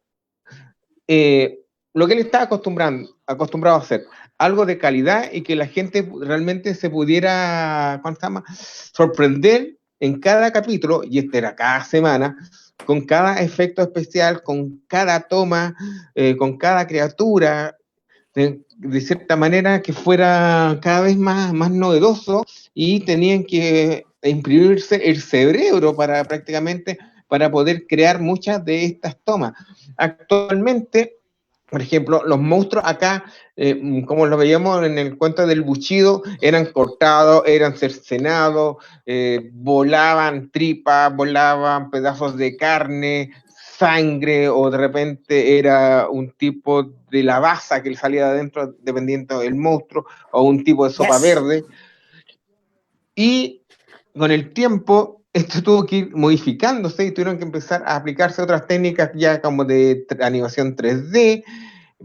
lo que él estaba acostumbrado a hacer, algo de calidad y que la gente realmente se pudiera, ¿cómo se llama?, sorprender en cada capítulo, y este era cada semana, con cada efecto especial, con cada toma, con cada criatura, de cierta manera que fuera cada vez más novedoso, y tenían que imprimirse el cerebro para prácticamente para poder crear muchas de estas tomas. Actualmente, por ejemplo, los monstruos acá, como lo veíamos en el cuento del Bushido, eran cortados, eran cercenados, volaban tripas, volaban pedazos de carne, sangre, o de repente era un tipo de lavaza que le salía de adentro, dependiendo del monstruo, o un tipo de sopa verde. Y con el tiempo, esto tuvo que ir modificándose y tuvieron que empezar a aplicarse otras técnicas ya como de animación 3D,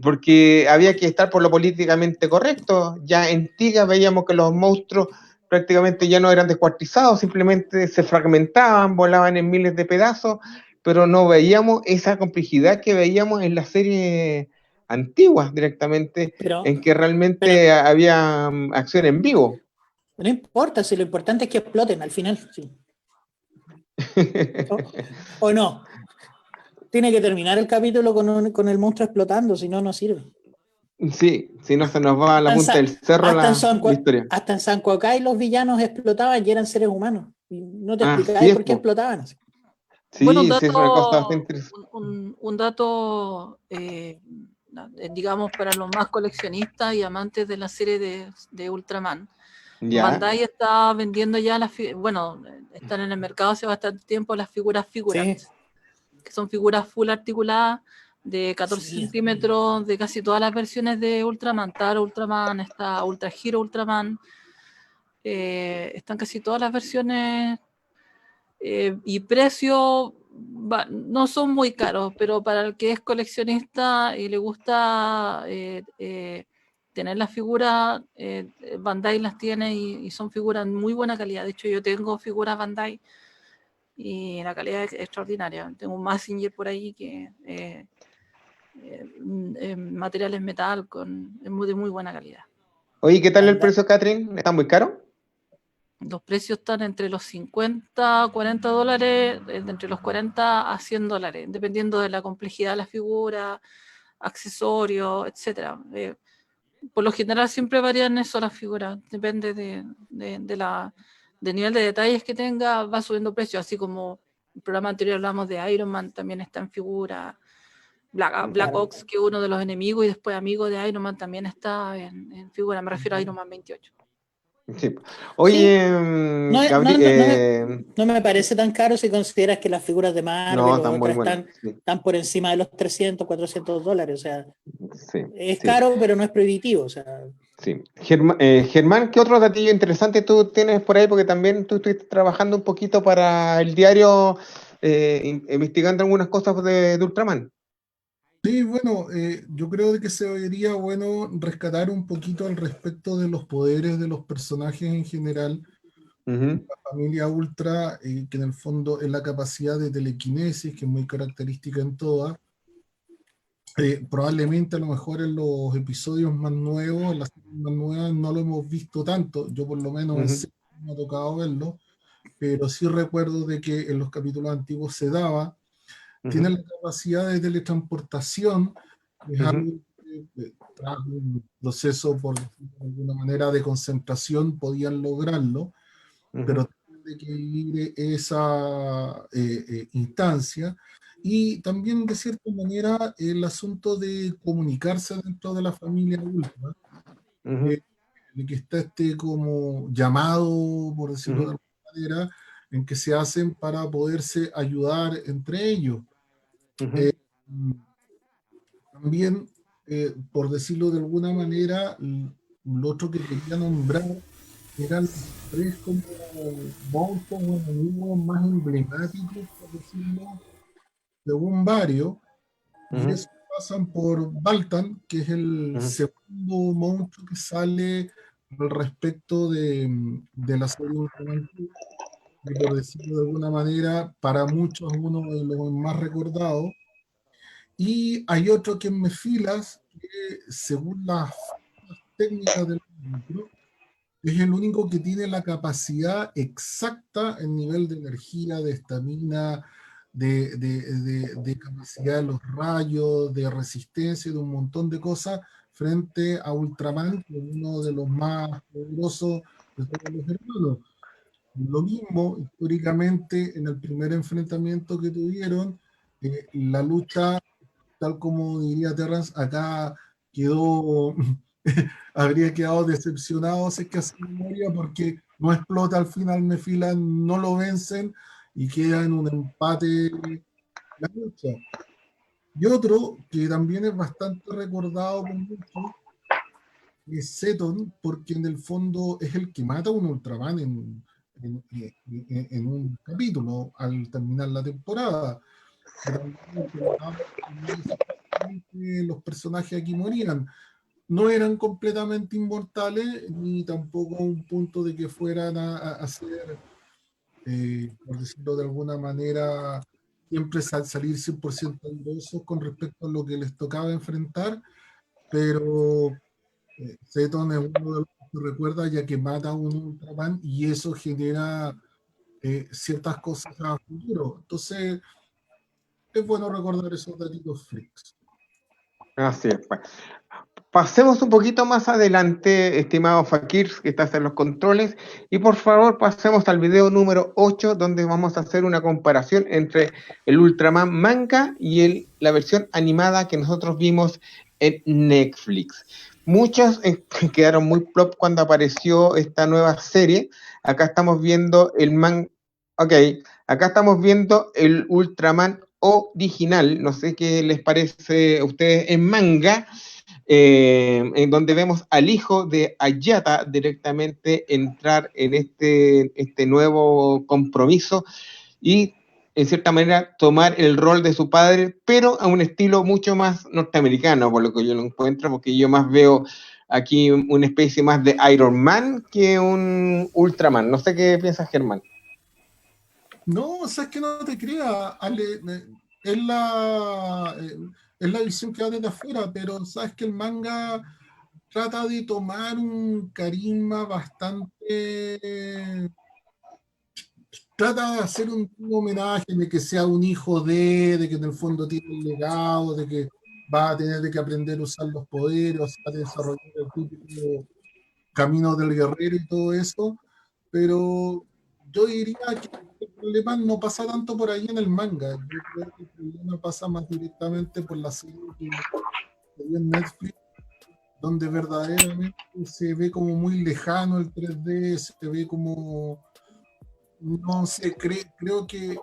porque había que estar por lo políticamente correcto. Ya en Tiga veíamos que los monstruos prácticamente ya no eran descuartizados, simplemente se fragmentaban, volaban en miles de pedazos, pero no veíamos esa complejidad que veíamos en las series antiguas directamente, en que realmente había acción en vivo. No importa, si lo importante es que exploten al final. Sí. ¿O no? Tiene que terminar el capítulo con el monstruo explotando, si no, no sirve. Sí, si no se nos va a la punta del cerro la historia. Hasta en San Cuacay los villanos explotaban y eran seres humanos. Y no te explicabas sí, por qué explotaban. Sí, bueno, sí, es una cosa bastante interesante. Un dato, digamos, para los más coleccionistas y amantes de la serie de Ultraman. ¿Ya? Bandai está vendiendo ya están en el mercado hace bastante tiempo las figuras Figurants, sí, que son figuras full articuladas de 14 centímetros de casi todas las versiones de Ultraman. Taro Ultraman, está Ultra Hero Ultraman, están casi todas las versiones, y precio no son muy caros, pero para el que es coleccionista y le gusta tener las figuras, Bandai las tiene y son figuras en muy buena calidad. De hecho, yo tengo figuras Bandai y la calidad es extraordinaria. Tengo un Mazinger por ahí que materiales metal de muy buena calidad. Oye, ¿qué tal el precio, Catherine? ¿Está muy caro? Los precios están entre los 50, 40 dólares, entre los 40 a 100 dólares, dependiendo de la complejidad de la figura, accesorios, etc. Por lo general siempre varían eso las figuras, depende del nivel de detalles que tenga, va subiendo precio, así como el programa anterior hablamos de Iron Man, también está en figura. Black Ops, que es uno de los enemigos y después amigo de Iron Man, también está en figura, me refiero a Iron Man 28. Sí. Oye, sí. No me parece tan caro si consideras que las figuras de Marvel o otras están por encima de los 300, 400 dólares. O sea, es caro, pero no es prohibitivo. O sea. Sí. Germán, ¿qué otro datillo interesante tú tienes por ahí? Porque también tú estuviste trabajando un poquito para el diario, investigando algunas cosas de Ultraman. Sí, bueno, yo creo de que sería bueno rescatar un poquito al respecto de los poderes de los personajes en general. La familia Ultra, que en el fondo es la capacidad de telequinesis, que es muy característica en todas. Probablemente a lo mejor en los episodios más nuevos, en las series más nuevas, no lo hemos visto tanto. Yo por lo menos no me ha tocado verlo, pero sí recuerdo de que en los capítulos antiguos se daba. Tienen la capacidad de teletransportación, que es algo que tras un proceso, por decirlo de alguna manera, de concentración podían lograrlo, pero tienen que vivir esa instancia. Y también, de cierta manera, el asunto de comunicarse dentro de la familia Ultra, de que está como llamado, por decirlo de alguna manera, en que se hacen para poderse ayudar entre ellos. También, por decirlo de alguna manera, lo otro que quería nombrar eran los tres como monstruos o enemigos más emblemáticos, por decirlo, según varios, y eso pasan por Baltan, que es el segundo monstruo que sale al respecto de la serie Ultraman, que por decirlo de alguna manera, para muchos es uno de los más recordados. Y hay otro que en Mefilas, que, según las técnicas del libro, es el único que tiene la capacidad exacta en nivel de energía, de estamina, de capacidad de los rayos, de resistencia, de un montón de cosas frente a Ultraman, que es uno de los más poderosos de todos los hermanos. Lo mismo, históricamente, en el primer enfrentamiento que tuvieron, la lucha, tal como diría Terrence, acá quedó, habría quedado decepcionado si es que hace memoria, porque no explota al final Nefilan, no lo vencen y queda en un empate la lucha. Y otro que también es bastante recordado por muchos es Zeton, porque en el fondo es el que mata a un Ultraman en un capítulo al terminar la temporada. Los personajes aquí morían. No eran completamente inmortales, ni tampoco a un punto de que fueran a ser, por decirlo de alguna manera, siempre salir 100% airosos con respecto a lo que les tocaba enfrentar, pero Zeton es uno de los que recuerda ya que mata a un Ultraman y eso genera ciertas cosas a futuro. Entonces, es bueno recordar esos datitos freaks. Así es, pues. Pasemos un poquito más adelante, estimado Fakir, que estás en los controles, y por favor pasemos al video número 8, donde vamos a hacer una comparación entre el Ultraman manga y la versión animada que nosotros vimos en Netflix. Muchos quedaron muy plop cuando apareció esta nueva serie. Acá estamos viendo acá estamos viendo el Ultraman original, no sé qué les parece a ustedes en manga, en donde vemos al hijo de Ayata directamente entrar en este nuevo compromiso y, en cierta manera, tomar el rol de su padre, pero a un estilo mucho más norteamericano, por lo que yo lo encuentro, porque yo más veo aquí una especie más de Iron Man que un Ultraman. No sé qué piensas, Germán. No, o sea, es que no te creas, Ale, es la, es la visión que va desde afuera, pero sabes que el manga trata de tomar un carisma bastante, trata de hacer un homenaje de que sea un hijo de que en el fondo tiene el legado, de que va a tener que aprender a usar los poderes, a desarrollar el típico camino del guerrero y todo eso, pero yo diría que el problema no pasa tanto por ahí en el manga, yo creo que el problema pasa más directamente por la serie que dio en Netflix, donde verdaderamente se ve como muy lejano el 3D, se ve como, no sé, creo que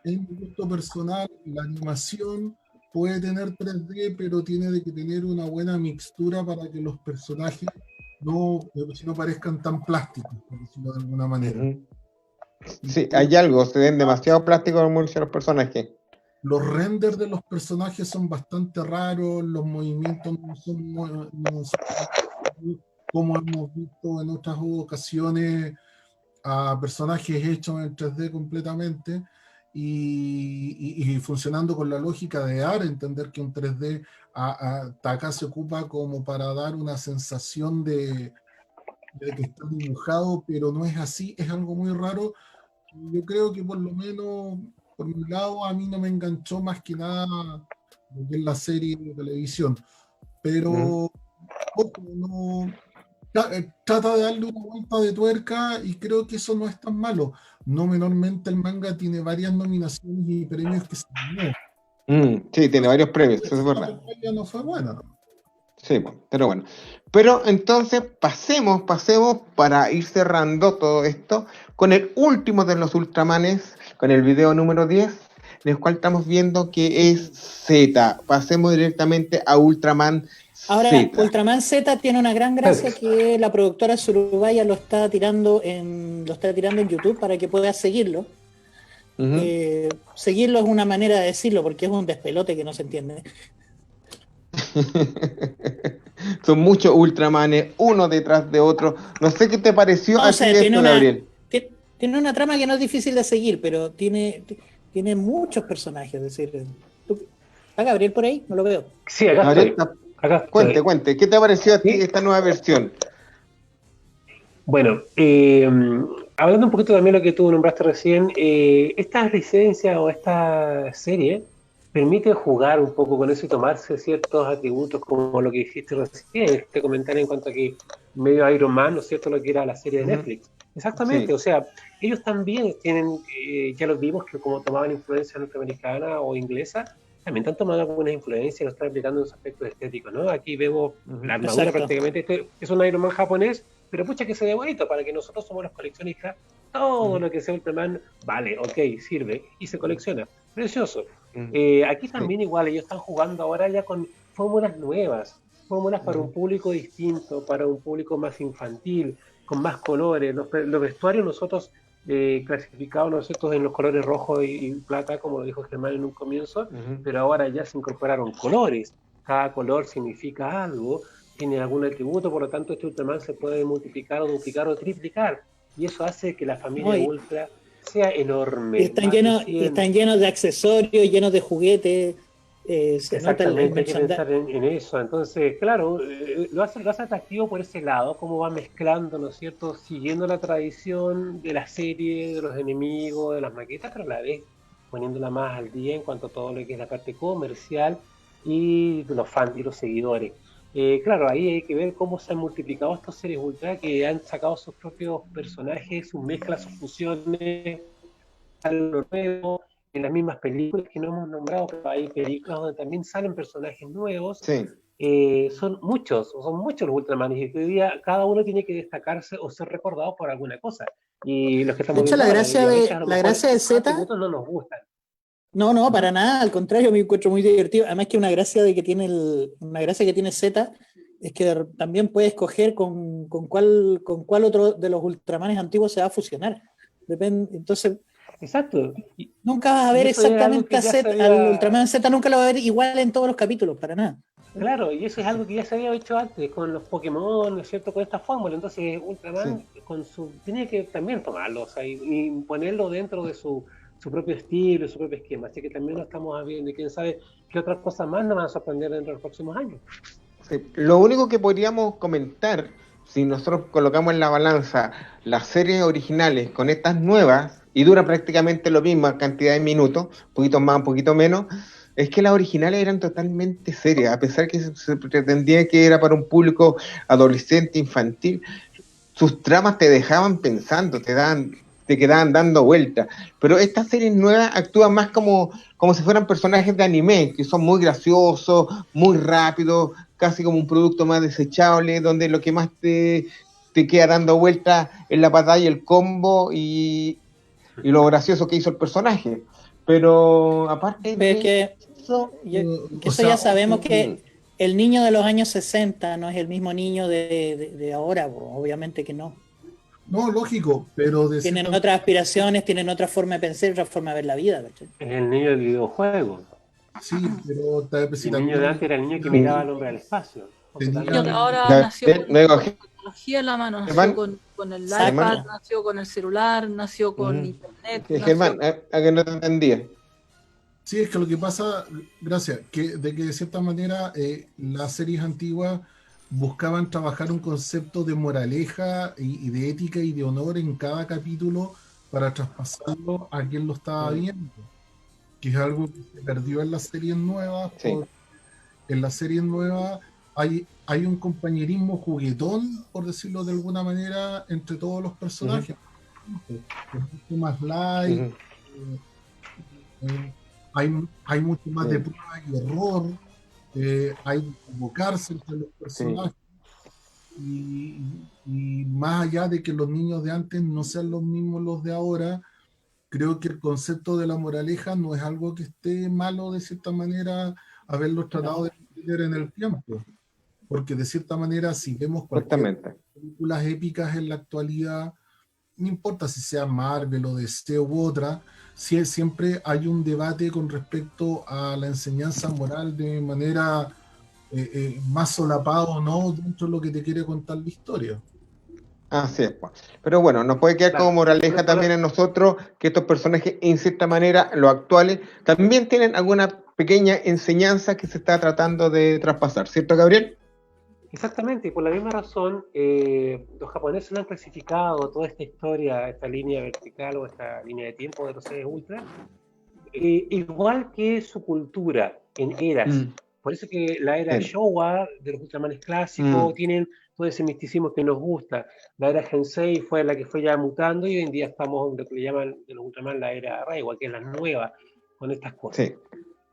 en mi gusto personal la animación puede tener 3D, pero tiene que tener una buena mixtura para que los personajes no parezcan tan plásticos, por decirlo de alguna manera. Sí, hay algo, se ven demasiado plásticos como dicen los personajes. Los renders de los personajes son bastante raros, los movimientos no son como hemos visto en otras ocasiones a personajes hechos en 3D completamente y funcionando con la lógica de AR, entender que un 3D acá se ocupa como para dar una sensación de que está dibujado, pero no es así, es algo muy raro. Yo creo que por lo menos, por mi lado, a mí no me enganchó más que nada lo que es la serie de televisión, pero ojo, no, trata de darle una vuelta de tuerca y creo que eso no es tan malo. No menormente el manga tiene varias nominaciones y premios que se ganó. Sí, tiene varios premios, eso es verdad. La no fue buena. Sí, pero bueno. Pero entonces pasemos para ir cerrando todo esto con el último de los Ultramanes, con el video número 10, en el cual estamos viendo que es Z. Pasemos directamente a Ultraman Ahora, Z. Ultraman Z tiene una gran gracia que la productora surubaya lo está tirando en YouTube para que puedas seguirlo. Seguirlo es una manera de decirlo porque es un despelote que no se entiende. Son muchos Ultramanes, uno detrás de otro. No sé qué te pareció No, a ti esto, Gabriel. Tiene una trama que no es difícil de seguir, pero tiene muchos personajes. Es decir, ¿Está Gabriel por ahí? No lo veo. Sí, acá Gabriel, estoy. Acá estoy. cuente, ¿qué te ha parecido a ti Sí. esta nueva versión? Bueno, hablando un poquito también de lo que tú nombraste recién, esta licencia o esta serie permite jugar un poco con eso y tomarse ciertos atributos como lo que dijiste recién, este comentario en cuanto a que medio Iron Man, ¿no es cierto?, lo que era la serie de Ujú. Netflix. Exactamente, Sí. o sea, ellos también tienen, ya los vimos que como tomaban influencia norteamericana o inglesa, también están tomando algunas influencias y lo están aplicando en los aspectos estéticos, ¿no? Aquí vemos la armadura Exacto. prácticamente, este es un Iron Man japonés, pero pucha que se ve bonito para que nosotros somos los coleccionistas. Todo lo que sea Ultraman, vale, ok, sirve y se colecciona. Precioso. Aquí también igual ellos están jugando ahora ya con fórmulas nuevas, fórmulas para un público distinto, para un público más infantil, con más colores. Los vestuarios nosotros clasificados nosotros en los colores rojo y plata, como lo dijo Germán en un comienzo, pero ahora ya se incorporaron colores. Cada color significa algo, tiene algún atributo, por lo tanto este Ultraman se puede multiplicar o duplicar o triplicar. Y eso hace que la familia Ay. Ultra sea enorme. Y están más de llenos, 100. de accesorios, llenos de juguetes. Se nota el Exactamente, hay que merchandising. pensar en eso. Entonces, claro, lo hace atractivo por ese lado, cómo va mezclando, ¿no es cierto? Siguiendo la tradición de la serie, de los enemigos, de las maquetas, pero a la vez poniéndola más al día en cuanto a todo lo que es la parte comercial y de los fans y los seguidores. Claro, ahí hay que ver cómo se han multiplicado estos seres ultra que han sacado sus propios personajes, sus mezclas, sus fusiones, algo nuevo, en las mismas películas que no hemos nombrado, pero hay películas donde también salen personajes nuevos. Sí. Son muchos los Ultramanes y hoy día cada uno tiene que destacarse o ser recordado por alguna cosa. Y los que De estamos hecho, viendo la ahora, gracia y a veces de a lo la mejor gracia de esos Z, atributos no nos gustan. no, para nada, al contrario, me encuentro muy divertido. Además que una gracia de que tiene una gracia que tiene Z es que también puede escoger con cuál otro de los Ultramanes antiguos se va a fusionar. Entonces, Exacto. nunca vas a ver eso es algo exactamente que ya se al había, Ultraman Z, nunca lo vas a ver igual en todos los capítulos, para nada. claro, y eso es algo que ya se había hecho antes con los Pokémon, ¿no es cierto? Con esta fórmula. Entonces, Ultraman tiene que también tomarlo, o sea, y ponerlo dentro de su propio estilo, su propio esquema. Así que también lo estamos viendo y quién sabe qué otras cosas más nos van a sorprender dentro de los próximos años. Sí. Lo único que podríamos comentar, si nosotros colocamos en la balanza las series originales con estas nuevas, y dura prácticamente lo mismo cantidad de minutos, un poquito más, un poquito menos, es que las originales eran totalmente serias, a pesar que se pretendía que era para un público adolescente, infantil, sus tramas te dejaban pensando, te quedaban dando vueltas. Pero estas series nuevas actúan más como si fueran personajes de anime, que son muy graciosos, muy rápidos, casi como un producto más desechable, donde lo que más te queda dando vueltas es la patada y el combo y lo gracioso que hizo el personaje. Pero aparte Pero de eso, que eso ya sabemos que el niño de los años 60 no es el mismo niño de ahora, obviamente que no. No, lógico, pero tienen otras aspiraciones, tienen otra forma de pensar, otra forma de ver la vida, ¿cachai? Es el niño del videojuego. Sí, pero el niño de antes era el niño que miraba al hombre al espacio. El niño de ahora nació con la tecnología en la mano, nació con el iPad, nació con el celular, nació con internet. Germán, a que no te entendía. Sí, es que lo que pasa, gracias, que de cierta manera las series antiguas buscaban trabajar un concepto de moraleja y de ética y de honor en cada capítulo para traspasarlo a quien lo estaba viendo, que es algo que se perdió en las series nuevas. Sí. En las series nuevas hay un compañerismo juguetón, por decirlo de alguna manera, entre todos los personajes. Es mucho más light, hay mucho más de prueba y error, hay que equivocarse entre los personajes. Y más allá de que los niños de antes no sean los mismos los de ahora, creo que el concepto de la moraleja no es algo que esté malo de cierta manera haberlo tratado de entender en el tiempo, porque de cierta manera si vemos cualquier películas épicas en la actualidad, no importa si sea Marvel o DC u otra, siempre hay un debate con respecto a la enseñanza moral de manera más solapado o no dentro de lo que te quiere contar la historia. Así es, pues. Pero bueno, nos puede quedar como moraleja también en nosotros que estos personajes, en cierta manera, los actuales, también tienen algunas pequeña enseñanza que se está tratando de traspasar, ¿cierto, Gabriel? Exactamente, y por la misma razón, los japoneses han clasificado toda esta historia, esta línea vertical o esta línea de tiempo de los seres ultra, igual que su cultura en eras. Por eso que la era Showa de los Ultramanes clásicos tienen todo ese misticismo que nos gusta. La era Heisei fue la que fue ya mutando y hoy en día estamos en lo que le llaman de los Ultraman la era Reiwa, que es la nueva, con estas cosas. Sí.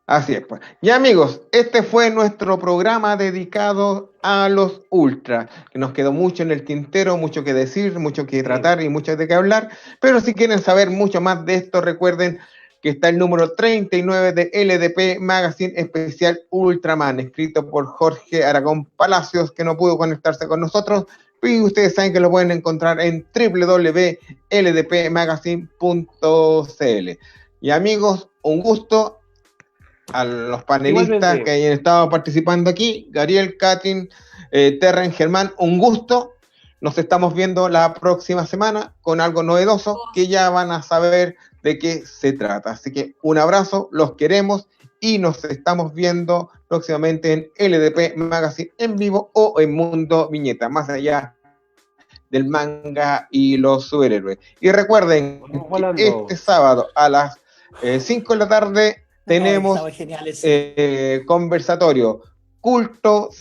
Así es, pues. Ya amigos, este fue nuestro programa dedicado a los Ultras, que nos quedó mucho en el tintero, mucho que decir, mucho que tratar y mucho de qué hablar, pero si quieren saber mucho más de esto, recuerden que está el número 39 de LDP Magazine Especial Ultraman, escrito por Jorge Aragón Palacios, que no pudo conectarse con nosotros, y ustedes saben que lo pueden encontrar en www.ldpmagazine.cl. Y amigos, un gusto. A los panelistas igualmente que hayan estado participando aquí, Gabriel, Katrin, Terren, Germán, un gusto. Nos estamos viendo la próxima semana con algo novedoso que ya van a saber de qué se trata. Así que un abrazo, los queremos y nos estamos viendo próximamente en LDP Magazine en vivo o en Mundo Viñeta, más allá del manga y los superhéroes. Y recuerden, este sábado a las 5 de la tarde tenemos conversatorio Culto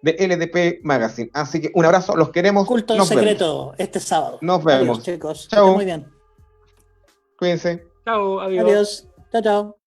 de LDP Magazine. Así que un abrazo, los queremos. Culto en secreto este sábado. Nos vemos. Adiós, chicos. Chao. Muy bien. Cuídense. Chao, adiós. Adiós. Chao, chao.